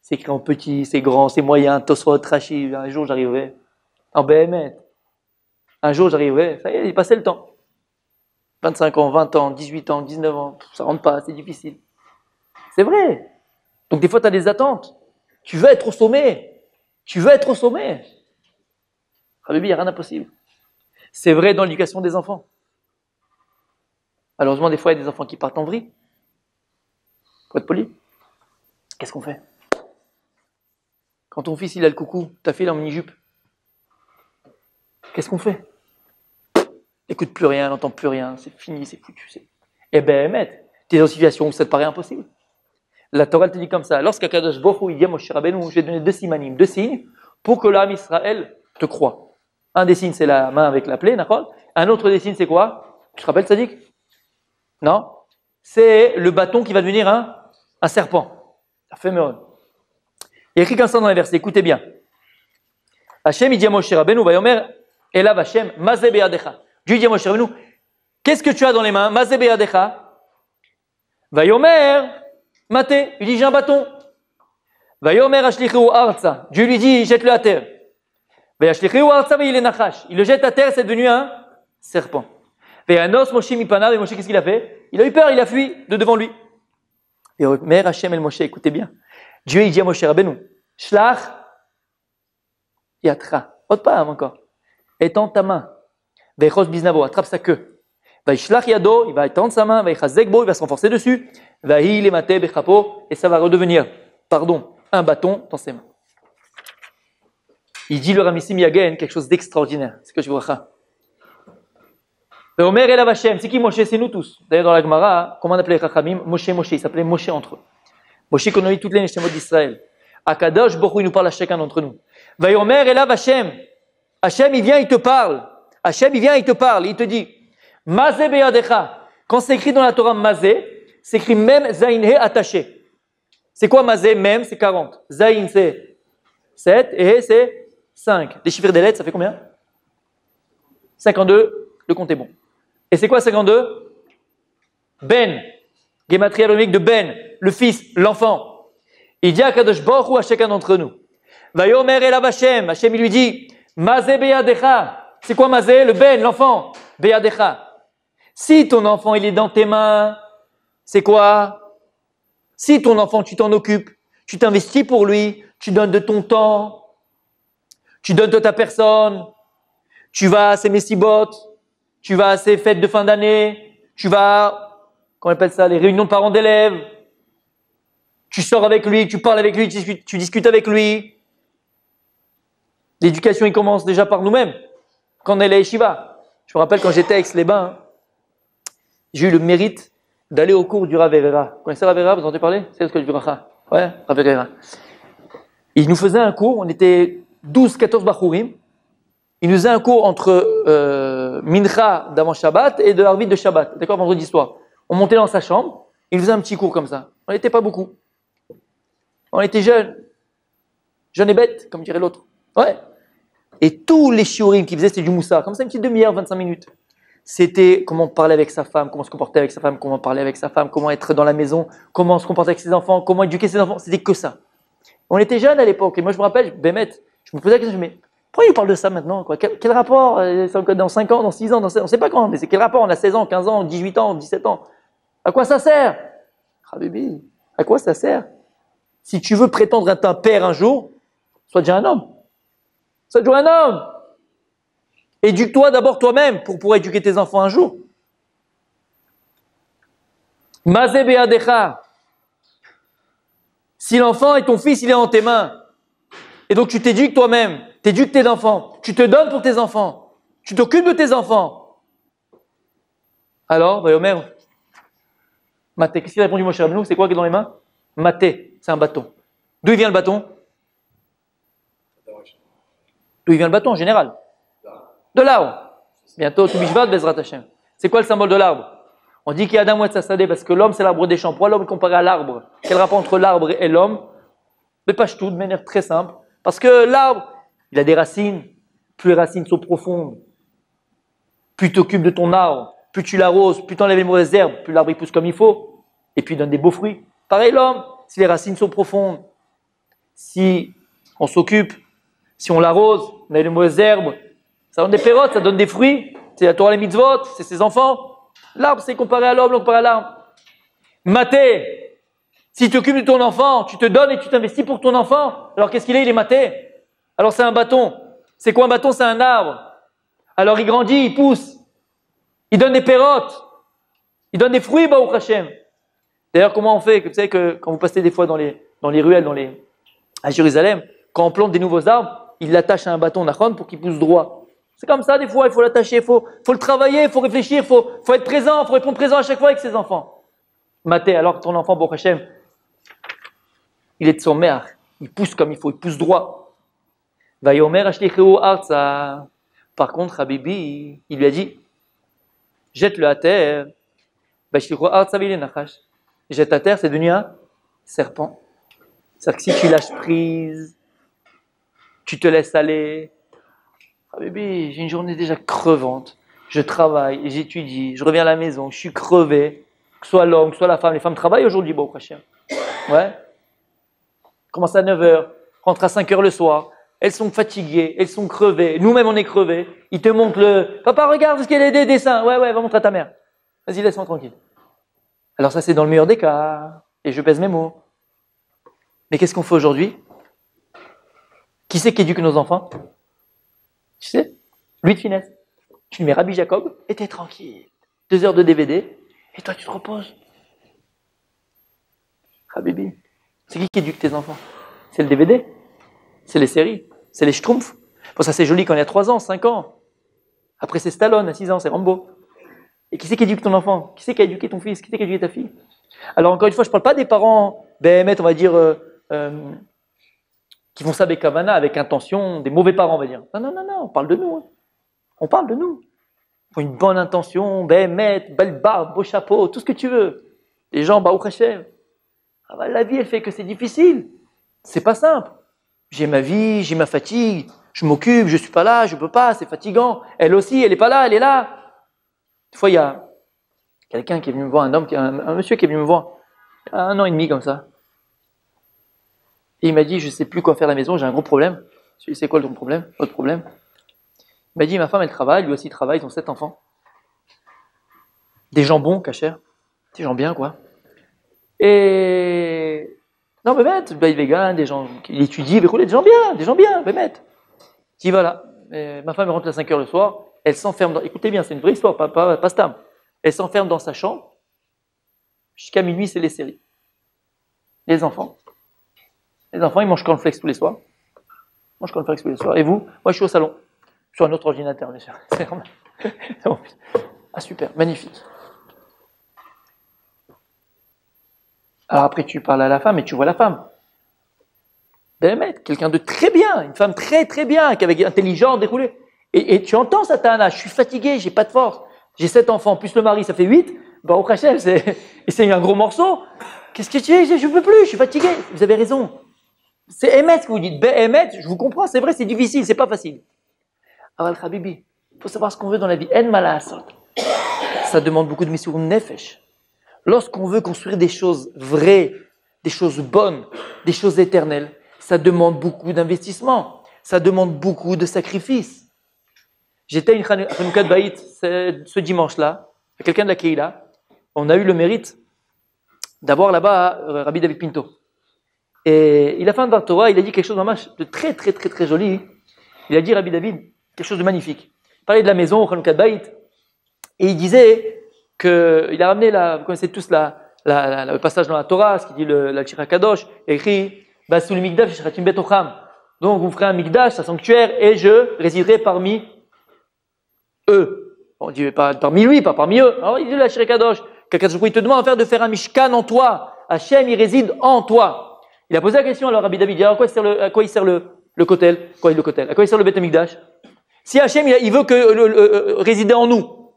S1: C'est écrit en petit, c'est grand, c'est moyen, Tosfot, Rashi. Un jour, j'arriverai en Béhémet. Un jour, j'arriverai. Ça y est, il est passé le temps. 25 ans, 20 ans, 18 ans, 19 ans, ça rentre pas, c'est difficile. C'est vrai. Donc des fois, tu as des attentes. Tu veux être au sommet. Tu veux être au sommet. Habibi, il n'y a rien d'impossible. C'est vrai dans l'éducation des enfants. Malheureusement, des fois, il y a des enfants qui partent en vrille. Faut être poli. Qu'est-ce qu'on fait? Quand ton fils il a le coucou, ta fille elle est en mini-jupe. Qu'est-ce qu'on fait? N'écoute plus rien, n'entend plus rien, c'est fini, c'est foutu. Eh ben, tu es dans une situation où ça te paraît impossible. La Torah te dit comme ça. Lorsqu'Akadosh Baruch Hu il dit à Moshe Rabbeinu, je vais donner deux signes pour que l'âme Israël te croie. Un des signes c'est la main avec la plaie, d'accord? Un autre des signes c'est quoi? Tu te rappelles, Sadik? Non? C'est le bâton qui va devenir un serpent. Ça fait meurtre. Il y a écrit comme ça dans les versets, écoutez bien. Hachem il dit à Moshe Rabbeinu, Vayomer Elav Hachem, Mazeh be'yadecha. Dieu dit à Moshe Rabbeinu, qu'est-ce que tu as dans les mains? Mazeh be'yadecha. Vayomer Maté, il dit j'ai un bâton. Vayomer Ashlichu Arza. Dieu lui dit jette-le à terre. Vayashlichu Arza ve'il est nachash. Il le jette à terre, c'est devenu un serpent. Vayanos Moshe mipanav, et Moshe qu'est-ce qu'il a fait? Il a eu peur, il a fui de devant lui. Et Mère Hachem el Moshe, écoutez bien. Dieu il dit à Moshe Rabbeinu, Shlach Yatra. Ôte pas encore. Étends ta main. Veichos biznavo, attrape sa queue. Vaishlach yado, il va étendre sa main. Vaichazekbo, il va se renforcer dessus. Vahi le mate bechapo, et ça va redevenir, un bâton dans ses mains. Il dit le Ramissim Yagen quelque chose d'extraordinaire. C'est que je vous raconte. Omer Elav Hashem, c'est qui Moshe? C'est nous tous. D'ailleurs dans la Gemara, comment on appelait les Chachamim? Moshe, il s'appelait Moshe entre eux. Moshe connaît toutes les Neshemot d'Israël. Akadosh Baruch Hu, il nous parle à chacun d'entre nous. Vayomer Elav Hashem. Hashem, il vient, il te parle. Hashem, il vient, il te parle. Il te dit, Mazeh beyadecha. Quand c'est écrit dans la Torah Mazeh, c'est écrit même Zayin He attaché. C'est quoi Mazeh? Même, c'est 40. Zayin, c'est 7 et He, c'est 5. Déchiffrer des lettres, ça fait combien? 52. Le compte est bon. Et c'est quoi 52? Ben. Gématria logique de Ben, le fils, l'enfant. Il dit à Kadosh Baruch Hu à chacun d'entre nous. Vayomer Elav Hashem. Hashem, il lui dit, Mazé beyadecha. C'est quoi mazé? Le ben, l'enfant. Beyadecha. Si ton enfant, il est dans tes mains, c'est quoi? Si ton enfant, tu t'en occupes, tu t'investis pour lui, tu donnes de ton temps, tu donnes de ta personne, tu vas à ses messibotes, tu vas à ses fêtes de fin d'année, tu vas, comment on appelle ça, les réunions de parents d'élèves, tu sors avec lui, tu parles avec lui, tu discutes avec lui. L'éducation, il commence déjà par nous-mêmes, quand on est à la yeshiva. Je me rappelle quand j'étais à Aix-les-Bains, j'ai eu le mérite d'aller au cours du Rav Herrera. Vous connaissez Rav Herrera, vous en avez parlé? C'est ce que je dis, ouais, Rav Herrera. Il nous faisait un cours, on était 12-14 bachourim. Il nous faisait un cours entre Mincha d'avant Shabbat et de Arvit de Shabbat, d'accord, vendredi soir. On montait dans sa chambre, il nous faisait un petit cours comme ça. On n'était pas beaucoup. On était jeunes et bêtes, comme dirait l'autre. Ouais. Et tous les shiurim qu'il faisait, c'était du moussard, comme ça, une petite demi-heure, 25 minutes. C'était comment parler avec sa femme, comment se comporter avec sa femme, comment parler avec sa femme, comment être dans la maison, comment se comporter avec ses enfants, comment éduquer ses enfants. C'était que ça. On était jeunes à l'époque. Et moi, je me rappelle, Bémet, je me posais la question, mais pourquoi il parle de ça maintenant, quoi? Quel rapport dans 5 ans, dans 6 ans, on ne sait pas quand, mais c'est quel rapport? On a 16 ans, 15 ans, 18 ans, 17 ans. À quoi ça sert? Ah bébé, à quoi ça sert? Si tu veux prétendre être un père un jour, sois déjà un homme. Sois déjà un homme. Éduque-toi d'abord toi-même pour pouvoir éduquer tes enfants un jour. Mazé be'adecha. Si l'enfant est ton fils, il est en tes mains. Et donc tu t'éduques toi-même, t'éduques tes enfants, tu te donnes pour tes enfants, tu t'occupes de tes enfants. Alors, Vayomer, Maté, qu'est-ce qu'il a répondu Moshe Rabbeinu? C'est quoi qui est dans les mains? Maté, c'est un bâton. D'où il vient le bâton? D'où il vient le bâton en général? De l'arbre. Bientôt, tout Bishvat, Bezrat Hashem. C'est quoi le symbole de l'arbre? On dit qu'il y a Adam Wetzassadeh parce que l'homme c'est l'arbre des champs. Pourquoi l'homme est comparé à l'arbre? Quel rapport entre l'arbre et l'homme? Mais pas tout, de manière très simple. Parce que l'arbre, il a des racines. Plus les racines sont profondes, plus tu t'occupes de ton arbre, plus tu l'arroses, plus tu enlèves les mauvaises herbes, plus l'arbre il pousse comme il faut. Et puis il donne des beaux fruits. Pareil l'homme, si les racines sont profondes, si on s'occupe, si on l'arrose, on a les mauvaises herbes, ça donne des pérotes, ça donne des fruits. C'est la Torah les mitzvot, c'est ses enfants. L'arbre, c'est comparé à l'homme, l'homme comparé à l'arbre. Maté, si tu t'occupes de ton enfant, tu te donnes et tu t'investis pour ton enfant. Alors qu'est-ce qu'il est? Il est maté. Alors c'est un bâton. C'est quoi un bâton? C'est un arbre. Alors il grandit, il pousse. Il donne des pérotes. Il donne des fruits, Baruch Hashem. D'ailleurs, comment on fait? Vous savez que quand vous passez des fois dans les ruelles, à Jérusalem, quand on plante des nouveaux arbres, ils l'attachent à un bâton nachon pour qu'il pousse droit. C'est comme ça, des fois, il faut l'attacher, il faut le travailler, il faut réfléchir, il faut être présent, il faut répondre présent à chaque fois avec ses enfants. Maté, alors que ton enfant, Baruch Hashem, il est de son mère, il pousse comme il faut, il pousse droit. Vayomer ashlicheu arza. Par contre, Habibi, il lui a dit, jette-le à terre. Vashlicheu arza vile nachash. Jette à terre, c'est devenu un serpent. C'est-à-dire que si tu lâches prise, tu te laisses aller. Ah bébé, j'ai une journée déjà crevante. Je travaille, j'étudie, je reviens à la maison, je suis crevé. Que ce soit l'homme, que ce soit la femme. Les femmes travaillent aujourd'hui, bon, chien. Ouais. Commence à 9h, rentre à 5h le soir. Elles sont fatiguées, elles sont crevées. Nous-mêmes, on est crevés. Ils te montrent le... Papa, regarde ce qu'il y a des dessins. Ouais, va montrer à ta mère. Vas-y, laisse-moi tranquille. Alors ça, c'est dans le meilleur des cas. Et je pèse mes mots. Mais qu'est-ce qu'on fait aujourd'hui? Qui c'est qui éduque nos enfants? Tu sais, lui de finesse. Tu lui mets Rabbi Jacob et t'es tranquille. 2 heures de DVD et toi tu te reposes. Habibi, c'est qui éduque tes enfants? C'est le DVD? C'est les séries? C'est les schtroumpfs? Bon, ça c'est joli quand il y a 3 ans, 5 ans. Après c'est Stallone à 6 ans, c'est Rambo. Et qui c'est qui éduque ton enfant? Qui c'est qui a éduqué ton fils? Qui c'est qui a éduqué ta fille? Alors encore une fois, je ne parle pas des parents, on va dire, qui font ça avec kavana, avec intention, des mauvais parents, on va dire. Non, on parle de nous. Hein. On parle de nous. Ils ont une bonne intention, belle barbe, beau chapeau, tout ce que tu veux. Les gens, Baruch Hashem. Ah bah, la vie, elle fait que c'est difficile. C'est pas simple. J'ai ma vie, j'ai ma fatigue, je m'occupe, je suis pas là, je peux pas, c'est fatigant. Elle aussi, elle est pas là, elle est là. Des fois, il y a quelqu'un qui est venu me voir, un monsieur qui est venu me voir, il y a 1 an et demi comme ça. Et il m'a dit, je ne sais plus quoi faire à la maison, j'ai un gros problème. Je lui ai dit, c'est quoi ton problème? Votre problème? Il m'a dit, ma femme, elle travaille, lui aussi il travaille, ils ont 7 enfants. Des gens bons, cachers. Des gens bien, quoi. Et... Non, mais bête, il est vegan, des gens qui étudient, des gens bien, mais bête. Qui voilà. Et ma femme elle rentre à 5 heures le soir, elle s'enferme dans... Écoutez bien, c'est une vraie histoire, pas stam. Elle s'enferme dans sa chambre, jusqu'à minuit, c'est les séries. Les enfants, ils mangent cornflakes tous les soirs. Et vous? Moi, je suis au salon, sur un autre ordinateur, bien sûr. C'est normal. Ah, super, magnifique. Alors après, tu parles à la femme et tu vois la femme. Quelqu'un de très bien, une femme très très bien, avec intelligente, déroulée. Et tu entends ça, Tana, je suis fatigué, j'ai pas de force. J'ai 7 enfants, plus le mari, ça fait 8. Bah, au Hachem, c'est un gros morceau. Qu'est-ce que tu dis? Je ne peux plus, je suis fatigué. Vous avez raison. C'est Emet que vous dites. Emet, je vous comprends, c'est vrai, c'est difficile, c'est pas facile. Aval Habibi, il faut savoir ce qu'on veut dans la vie. En malasot. Ça demande beaucoup de misur nefesh. Lorsqu'on veut construire des choses vraies, des choses bonnes, des choses éternelles, ça demande beaucoup d'investissement. Ça demande beaucoup de sacrifices. J'étais à une Hanouka de Baït ce dimanche-là, à quelqu'un de la Keïla. On a eu le mérite d'avoir là-bas Rabbi David Pinto. Et il a fait un Dvar Torah, il a dit quelque chose de très très très très joli. Il a dit, Rabbi David, quelque chose de magnifique. Il parlait de la maison au Hanouka de Baït, et il disait qu'il a ramené, vous connaissez tous le passage dans la Torah, ce qui dit la Shira Kadosh, écrit Basul Migdash Shiratim Bet Ocham. Donc vous ferez un Migdash, un sanctuaire, et je résiderai parmi eux. On dit pas parmi lui, pas parmi eux. Alors il dit la Shira Kadosh, Kakadosh il te demande de faire un Mishkan en toi. Hachem, il réside en toi. Il a posé la question alors Rabbi David, alors à quoi il sert le kotel? À quoi il sert le Bet Hamikdash? Si Hachem il veut résider en nous,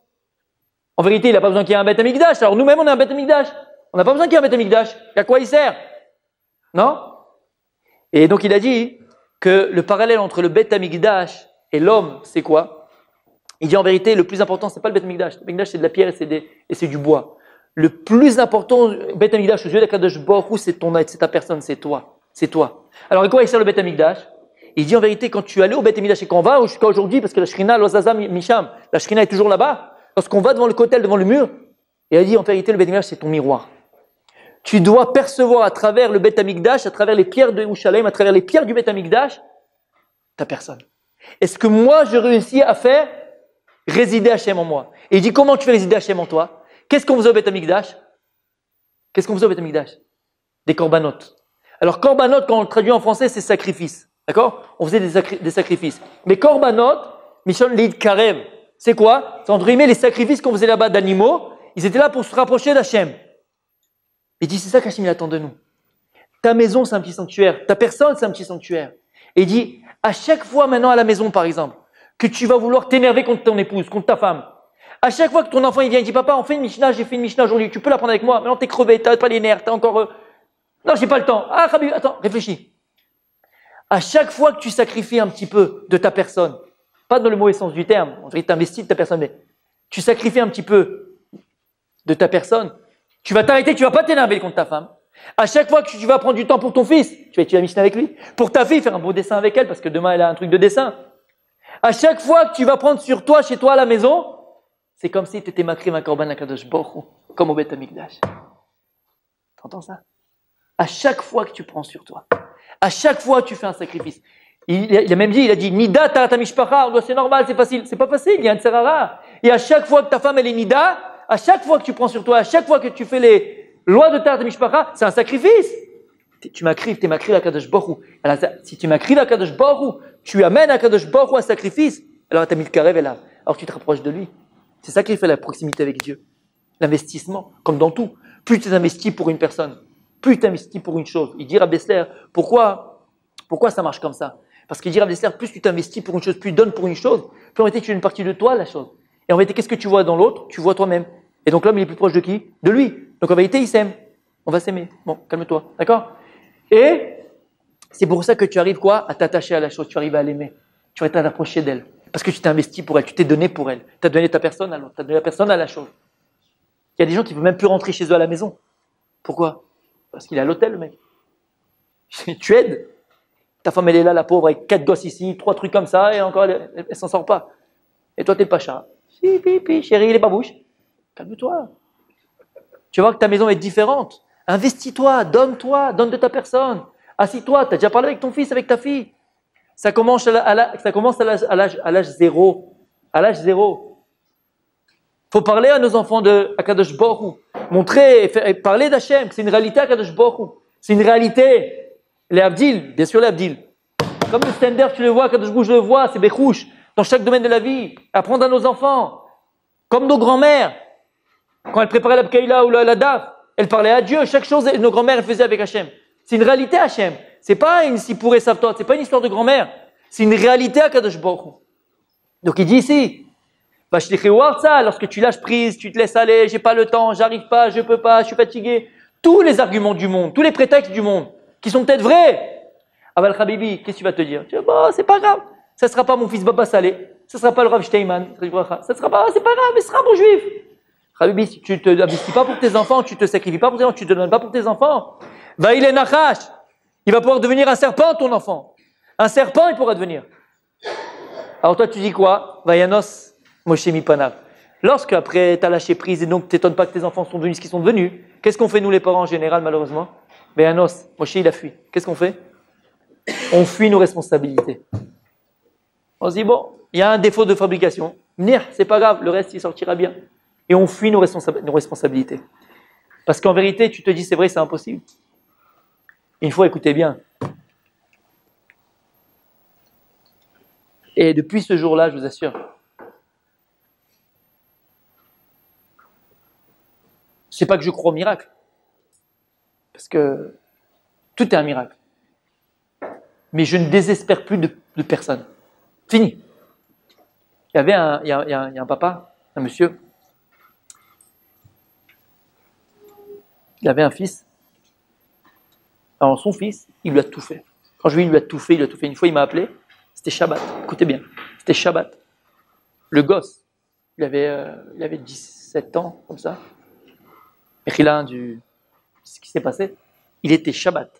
S1: en vérité il n'a pas besoin qu'il y ait un Bet Hamikdash, alors nous-mêmes on a un Bet Hamikdash. On n'a pas besoin qu'il y ait un Bet Hamikdash. À quoi il sert? Non? Et donc il a dit que le parallèle entre le Bet Hamikdash et l'homme, c'est quoi? Il dit en vérité, le plus important, c'est pas le Bet Hamikdash. Le Bet Hamikdash, c'est de la pierre et c'est du bois. Le plus important, Bet Hamikdash, aux yeux d'Akadosh Baruch Hu, c'est ton être, c'est ta personne, c'est toi. C'est toi. Alors, à quoi il sert le Bet Hamikdash? Il dit en vérité, quand tu allais au Bet Hamikdash et qu'on va jusqu'à aujourd'hui, parce que la Shrina, l'Ozaza Misham, la Shrina est toujours là-bas, lorsqu'on va devant le kotel, devant le mur, et il dit en vérité, le Bet Hamikdash, c'est ton miroir. Tu dois percevoir à travers le Bet Hamikdash, à travers les pierres de Yerushalayim, à travers les pierres du Bet Hamikdash, ta personne. Est-ce que moi, je réussis à faire résider Hachem en moi? Et il dit, comment tu fais résider Hachem en toi? Qu'est-ce qu'on faisait au Bet Hamikdash? Des corbanotes. Alors, corbanotes, quand on le traduit en français, c'est sacrifice. D'accord? On faisait des sacrifices. Mais corbanotes, Mishon Leid Karev, c'est quoi? C'est entre guillemets les sacrifices qu'on faisait là-bas d'animaux. Ils étaient là pour se rapprocher d'Hachem. Il dit, c'est ça qu'Hachem attend de nous. Ta maison, c'est un petit sanctuaire. Ta personne, c'est un petit sanctuaire. Et il dit, à chaque fois maintenant à la maison, par exemple, que tu vas vouloir t'énerver contre ton épouse, contre ta femme, à chaque fois que ton enfant il vient, il dit, papa, on fait une Mishnah, j'ai fait une Mishnah aujourd'hui, tu peux la prendre avec moi? Maintenant, t'es crevé, t'as pas les nerfs, t'as encore... Non, j'ai pas le temps. Ah, Rabbi, attends, réfléchis. À chaque fois que tu sacrifies un petit peu de ta personne, pas dans le mauvais sens du terme, en fait, tu investis de ta personne, mais tu sacrifies un petit peu de ta personne, tu vas t'arrêter, tu vas pas t'énerver contre ta femme. À chaque fois que tu vas prendre du temps pour ton fils, tu vas étudier la Mishnah avec lui. Pour ta fille, faire un beau dessin avec elle, parce que demain elle a un truc de dessin. À chaque fois que tu vas prendre sur toi, chez toi, à la maison, c'est comme si tu étais makrim un korban akadosh baruch hu, comme au Bet Hamikdash. T'entends ça? À chaque fois que tu prends sur toi, à chaque fois que tu fais un sacrifice. Il a même dit, il a dit, Nida tarata mishpacha, c'est normal, c'est facile. C'est pas facile, il y a un tserara. Et à chaque fois que ta femme elle est Nida, à chaque fois que tu prends sur toi, à chaque fois que tu fais les lois de tarata mishpacha, c'est un sacrifice. Tu m'acrives, t'es makriv à Kadosh Baruch Hu. Alors, si tu m'acrives à Kadosh Baruch Hu, tu amènes à Kadosh Baruch Hu un sacrifice, alors tu as mis le karev là. Alors tu te rapproches de lui. C'est ça qui fait la proximité avec Dieu. L'investissement, comme dans tout. Plus tu investis pour une personne, plus tu investis pour une chose. Il dit Rabbi Dessler, pourquoi ça marche comme ça? Parce qu'il dit Rabbi Dessler, plus tu t'investis pour une chose, plus tu donnes pour une chose, plus en réalité tu es une partie de toi la chose. Et en réalité, qu'est-ce que tu vois dans l'autre? Tu vois toi-même. Et donc l'homme il est plus proche de qui? De lui. Donc en vérité, il s'aime. On va s'aimer. Bon, calme-toi. D'accord? Et c'est pour ça que tu arrives quoi? À t'attacher à la chose, tu arrives à l'aimer. Tu vas t'approcher d'elle. Parce que tu t'es investi pour elle, tu t'es donné pour elle. Tu as donné ta personne à l'autre, tu as donné la personne à la chose. Il y a des gens qui ne veulent même plus rentrer chez eux à la maison. Pourquoi? Parce qu'il est à l'hôtel, le mec. Tu aides. Ta femme, elle est là, la pauvre, avec 4 gosses ici, 3 trucs comme ça, et encore, elle s'en sort pas. Et toi, t'es le pacha. Chérie, les babouches. Calme-toi. Tu vas voir que ta maison va être différente. Investis-toi, donne de ta personne. Assis-toi, tu as déjà parlé avec ton fils, avec ta fille. Ça commence à l'âge zéro. À l'âge zéro. Il faut parler à nos enfants de Akadosh Baruch Hu. Montrer, parler d'Hachem, c'est une réalité Akadosh Baruch Hu. C'est une réalité. Les Abdil, bien sûr les Abdil. Comme le Stender, tu le vois, Akadosh Baruch Hu, je le vois, c'est Bechouch. Dans chaque domaine de la vie. Apprendre à nos enfants. Comme nos grands-mères. Quand elles préparaient la Bkaïla ou la Daf, elles parlaient à Dieu. Chaque chose, nos grands-mères, elles faisaient avec Hachem. C'est une réalité Hachem. C'est pas une Sipour et Savtot, c'est pas une histoire de grand-mère. C'est une réalité à Kadosh Baruch Hu. Donc il dit ici, lorsque tu lâches prise, tu te laisses aller, j'ai pas le temps, j'arrive pas, je peux pas, je suis fatigué. Tous les arguments du monde, tous les prétextes du monde, qui sont peut-être vrais. Aval Habibi, qu'est-ce que tu vas te dire? Tu dis, bon, c'est pas grave. Ça sera pas mon fils Baba Saleh. Ça sera pas le Rav Steinman. Ça sera pas, c'est pas grave, mais ce sera un bon juif. Habibi, si tu te investis pas pour tes enfants, tu te sacrifies pas pour tes enfants, tu te donnes pas pour tes enfants. Va il est Nachash. Il va pouvoir devenir un serpent, ton enfant. Un serpent, il pourra devenir. Alors toi, tu dis quoi? Vayanos, Moshe Mipanav. Lorsque après, tu as lâché prise et donc tu t'étonnes pas que tes enfants sont devenus ce qu'ils sont devenus, qu'est-ce qu'on fait nous les parents en général, malheureusement? Vayanos, Moshe il a fui. Qu'est-ce qu'on fait? On fuit nos responsabilités. On se dit, bon, il y a un défaut de fabrication. C'est pas grave, le reste il sortira bien. Et on fuit nos responsabilités. Parce qu'en vérité, tu te dis, c'est vrai, c'est impossible. Il faut écouter bien. Et depuis ce jour-là, je vous assure, c'est pas que je crois au miracle, parce que tout est un miracle. Mais je ne désespère plus de personne. Fini. Il y a un papa, un monsieur, il avait un fils. Alors son fils, il lui a tout fait. Quand je lui dis il lui a tout fait, il a tout fait. Une fois, il m'a appelé, c'était Shabbat. Écoutez bien, c'était Shabbat. Le gosse, il avait 17 ans, comme ça. Et ce qui s'est passé, il était Shabbat,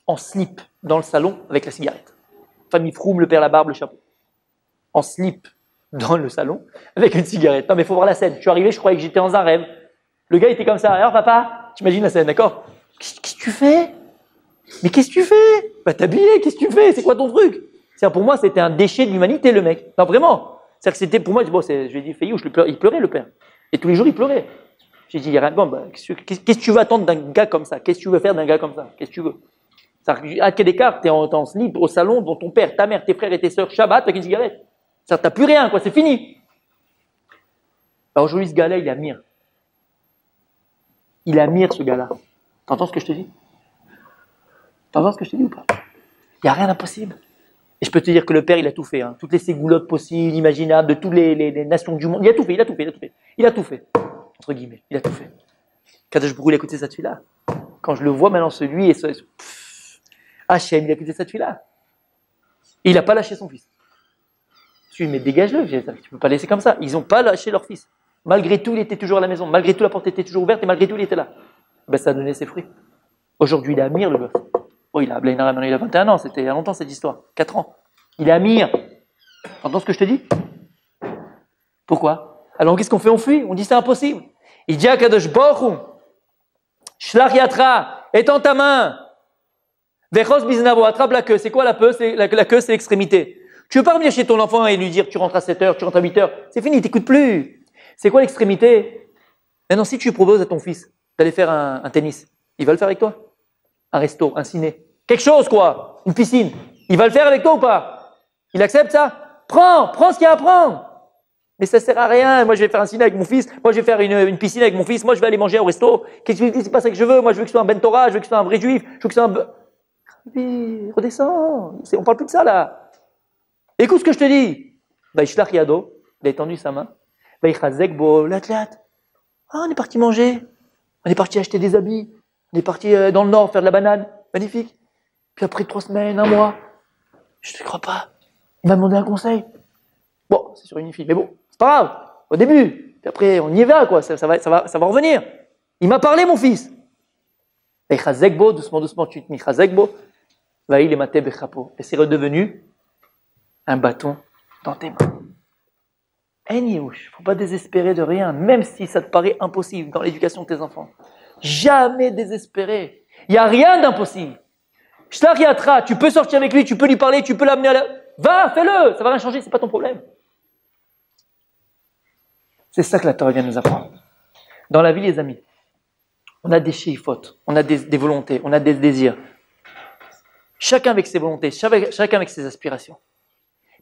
S1: en slip, dans le salon, avec la cigarette. Famille Froum, le père, la barbe, le chapeau. En slip, dans le salon, avec une cigarette. Non mais il faut voir la scène. Je suis arrivé, je croyais que j'étais dans un rêve. Le gars était comme ça. Alors papa, t'imagines la scène, d'accord? Qu'est-ce que tu fais? Mais qu'est-ce que tu fais? Bah t'habiller, qu'est-ce que tu fais? C'est quoi ton truc? C'est-à-dire pour moi, c'était un déchet de l'humanité, le mec. Non, vraiment. C'est-à-dire que c'était pour moi, bon, je lui ai dit, Fayou, il pleurait, le père. Et tous les jours, il pleurait. J'ai dit, bon, bah, qu'est-ce que tu veux attendre d'un gars comme ça? Qu'est-ce que tu veux faire d'un gars comme ça? Qu'est-ce que tu veux? À quel écart, t'es en slip au salon, dont ton père, ta mère, tes frères et tes sœurs, Shabbat, avec une cigarette. Ça, t'as plus rien, quoi, c'est fini. Alors aujourd'hui, ce gars-là, il admire. Il admire ce gars-là. T'entends ce que je te dis? T'entends ce que je te dis ou pas? Il n'y a rien d'impossible. Et je peux te dire que le père, il a tout fait. Hein. Toutes les ségoulottes possibles, imaginables, de toutes les nations du monde. Il a tout fait. Il a tout fait. Entre guillemets, il a tout fait. Kadosh Baruch Hu, il a écouté cette fille-là. Quand je le vois maintenant, celui, Hachem, il a écouté cette fille-là. Et il n'a pas lâché son fils. Je lui ai dit, mais dégage-le, tu ne peux pas laisser comme ça. Ils n'ont pas lâché leur fils. Malgré tout, il était toujours à la maison. Malgré tout, la porte était toujours ouverte et malgré tout, il était là. Ben, ça a donné ses fruits. Aujourd'hui, il est Amir, le gosse. Oh, il a 21 ans, c'était il y a longtemps cette histoire. 4 ans. Il est Amir. T'entends ce que je te dis? Pourquoi? Alors, qu'est-ce qu'on fait? On fuit. On dit c'est impossible. Il dit à Kadosh Baruch Hu, Shlach Yatra, étends ta main. Vechos biznavo, attrape la queue. C'est quoi la queue? La queue, c'est l'extrémité. Tu veux pas revenir chez ton enfant et lui dire tu rentres à 7h, tu rentres à 8h. C'est fini, il t'écoute plus. C'est quoi l'extrémité? Maintenant, si tu proposes à ton fils d'aller faire un tennis, il va le faire avec toi? Un resto, un ciné, quelque chose quoi, une piscine. Il va le faire avec toi ou pas? Il accepte ça? Prends ce qu'il y a à prendre. Mais ça sert à rien. Moi, je vais faire un ciné avec mon fils. Moi, je vais faire une piscine avec mon fils. Moi, je vais aller manger au resto. Qu'est-ce que c'est pas ça que je veux? Moi, je veux que ce soit un ben Torah. Je veux que ce soit un vrai juif. Je veux que ce soit un. Redescends. On parle plus de ça là. Écoute ce que je te dis. Vaishlach yado. Il a étendu sa main. Vaichazek bo latlat. Ah, on est parti manger. On est parti acheter des habits. On est parti dans le nord faire de la banane. Magnifique. Puis après 3 semaines, 1 mois, je ne te crois pas. Il m'a demandé un conseil. Bon, c'est sur une fille, mais bon, c'est pas grave. Au début. Puis après, on y va, quoi. Ça va revenir. Il m'a parlé, mon fils. Echazekbo, doucement, tu te mis Chazekbo. Vaïl et Maté Bechapo. Et c'est redevenu un bâton dans tes mains. Il ne faut pas désespérer de rien, même si ça te paraît impossible dans l'éducation de tes enfants. Jamais désespérer. Il n'y a rien d'impossible. Shtariatra, tu peux sortir avec lui, tu peux lui parler, tu peux l'amener à la... Va, fais-le, ça va rien changer, c'est pas ton problème. C'est ça que la Torah vient nous apprendre. Dans la vie, les amis, on a des shéifotes, on a des volontés, on a des désirs. Chacun avec ses volontés, chacun avec ses aspirations.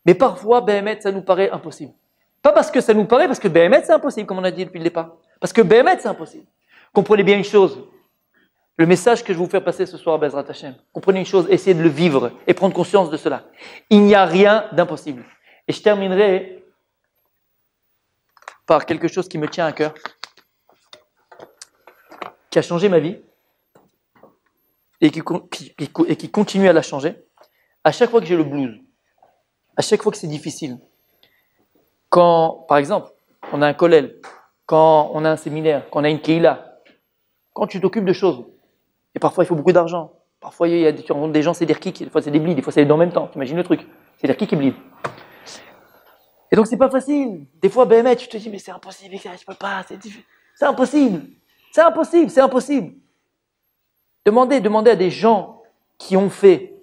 S1: Mais parfois, Béhémet, ça nous paraît impossible. Pas parce que ça nous paraît, parce que Béhémet, c'est impossible, comme on a dit depuis le départ. Parce que Béhémet, c'est impossible. Comprenez bien une chose. Le message que je vais vous faire passer ce soir, Bezrat Hashem, comprenez une chose, essayez de le vivre et prendre conscience de cela. Il n'y a rien d'impossible. Et je terminerai par quelque chose qui me tient à cœur, qui a changé ma vie et qui continue à la changer. À chaque fois que j'ai le blues, à chaque fois que c'est difficile, quand, par exemple, on a un kollel, quand on a un séminaire, quand on a une keila, quand tu t'occupes de choses, et parfois il faut beaucoup d'argent, parfois il y a des gens, c'est des rkik, des fois c'est des blids, des fois c'est les deux en même temps, t'imagines le truc, c'est des rkik et blids. Et donc c'est pas facile, des fois BMH, tu te dis mais c'est impossible, je peux pas, c'est impossible, c'est impossible, c'est impossible. Demandez à des gens qui ont fait.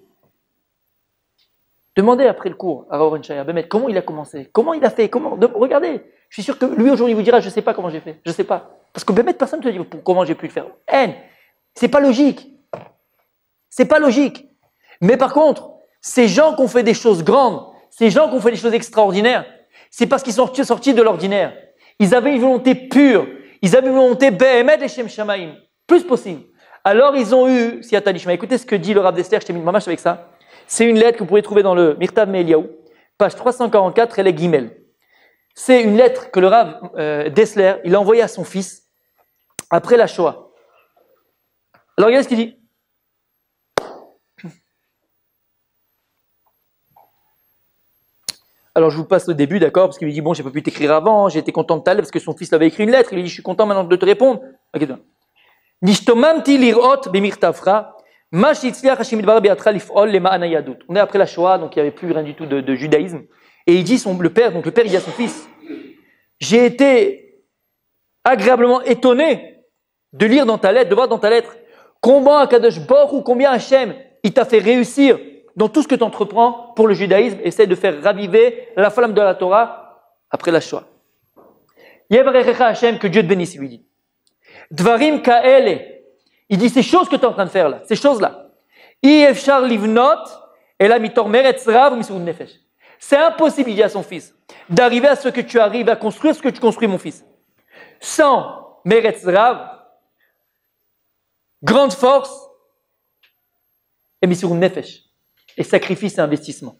S1: Demandez après le cours à Raoul Shaya, comment il a commencé, comment il a fait, regardez. Je suis sûr que lui aujourd'hui il vous dira je ne sais pas comment j'ai fait, je ne sais pas. Parce que personne ne te dit comment j'ai pu le faire. C'est pas logique. C'est pas logique. Mais par contre, ces gens qui ont fait des choses grandes, ces gens qui ont fait des choses extraordinaires, c'est parce qu'ils sont sortis de l'ordinaire. Ils avaient une volonté pure, ils avaient une volonté Behemet Leshem Shamaim, plus possible. Alors ils ont eu Siyata Dishma. Écoutez ce que dit le Rav d'Esther, je t'ai mis de mamache avec ça. C'est une lettre que vous pouvez trouver dans le Mirtav Me'Eliyahu, page 344, elle est Gimel. C'est une lettre que le Rav d'Esther, il a envoyée à son fils après la Shoah. Alors regardez ce qu'il dit. Alors je vous passe au début, d'accord, parce qu'il lui dit bon, j'ai pas pu t'écrire avant, j'ai été content de ta lettre parce que son fils lui avait écrit une lettre. Il lui dit je suis content maintenant de te répondre. Ok, Nishtomamti lirot bemirtafra. On est après la Shoah, donc il n'y avait plus rien du tout de judaïsme. Et il dit, le père il dit à son fils, j'ai été agréablement étonné de lire dans ta lettre, de voir dans ta lettre, combien Akadosh Baruch Hu, combien Hachem, il t'a fait réussir dans tout ce que tu entreprends pour le judaïsme, essaie de faire raviver la flamme de la Torah après la Shoah. Yevarechecha Hachem, que Dieu te bénisse, il lui dit. Dvarim ka'ele. Il dit ces choses que tu es en train de faire là, ces choses-là. C'est impossible, il dit à son fils, d'arriver à ce que tu arrives, à construire ce que tu construis, mon fils. Sans meretz rav, grande force, et misur nefesh, et sacrifice et investissement.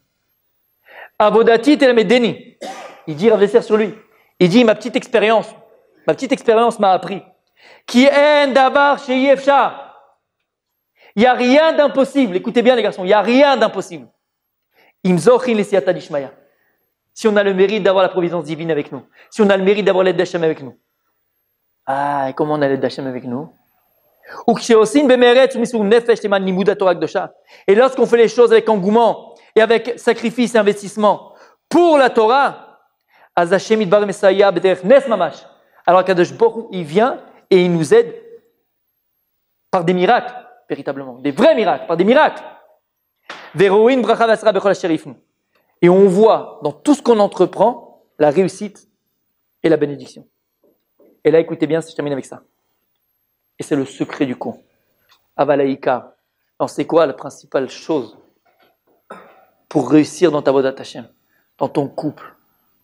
S1: Avodati telamedeni, il dit Rav Desser sur lui, il dit ma petite expérience m'a appris. Qui est davar chez Yefcha. Il n'y a rien d'impossible. Écoutez bien les garçons, il n'y a rien d'impossible. Imzochin les siyata dishmaya. Si on a le mérite d'avoir la providence divine avec nous, si on a le mérite d'avoir l'aide d'Hachem avec nous. Ah, et comment on a l'aide d'Hachem avec nous? Et lorsqu'on fait les choses avec engouement et avec sacrifice et investissement pour la Torah, alors Kadosh Baruch Hu, il vient et il nous aide par des miracles, véritablement, des vrais miracles, par des miracles. Et on voit dans tout ce qu'on entreprend la réussite et la bénédiction. Et là, écoutez bien, je termine avec ça. Et c'est le secret du con. Avalaïka. Alors, c'est quoi la principale chose pour réussir dans ta Avodat Hashem, dans ton couple?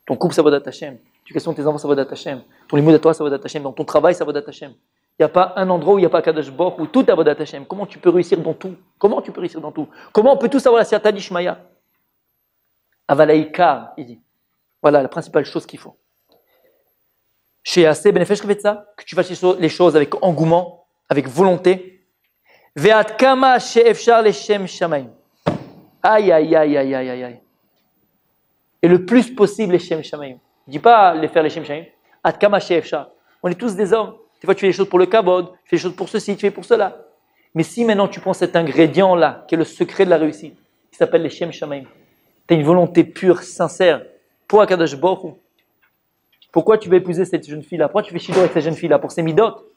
S1: Ton couple, c'est Avodat Hashem. L'éducation de tes enfants, c'est Avodat Hashem. Ton limud à toi, c'est Avodat Hashem. Dans ton travail, c'est Avodat Hashem. Il n'y a pas un endroit où il n'y a pas Kadosh Baruch Hu, où tout est Avodat Hashem. Comment tu peux réussir dans tout? Comment on peut tous avoir la Siyata Dishmaya? Avalaïka, il dit. Voilà la principale chose qu'il faut. Chez Assez Benefesh Kvetsa, que tu fasses les choses avec engouement, avec volonté. Ve'at kama she'efshar leshem shamayim. Aïe, aïe, aïe, aïe, aïe, aïe, aïe. Et le plus possible leshem shamayim. Ne dis pas les faire leshem shamayim. At kama she'efshar. On est tous des hommes. Des fois, tu fais les choses pour le kabod, tu fais les choses pour ceci, tu fais pour cela. Mais si maintenant tu prends cet ingrédient-là, qui est le secret de la réussite, qui s'appelle leshem shamayim, tu as une volonté pure, sincère, pour Akadosh Baruch Hu, Pourquoi tu veux épouser cette jeune fille-là? Pourquoi tu fais chido avec cette jeune fille-là? Pour ses midot.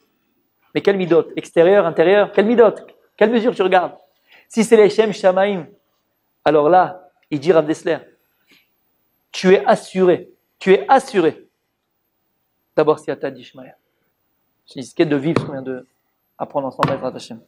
S1: Mais quelle midot? Extérieur, intérieur? Quelle midot? Quelle mesure tu regardes? Si c'est les Shem Shamaim, alors là, il dit Rav Dessler, tu es assuré. D'abord, si à ta d'Ishmaël. Je risquais de vivre ce qu'on vient d'apprendre ensemble avec Hashem.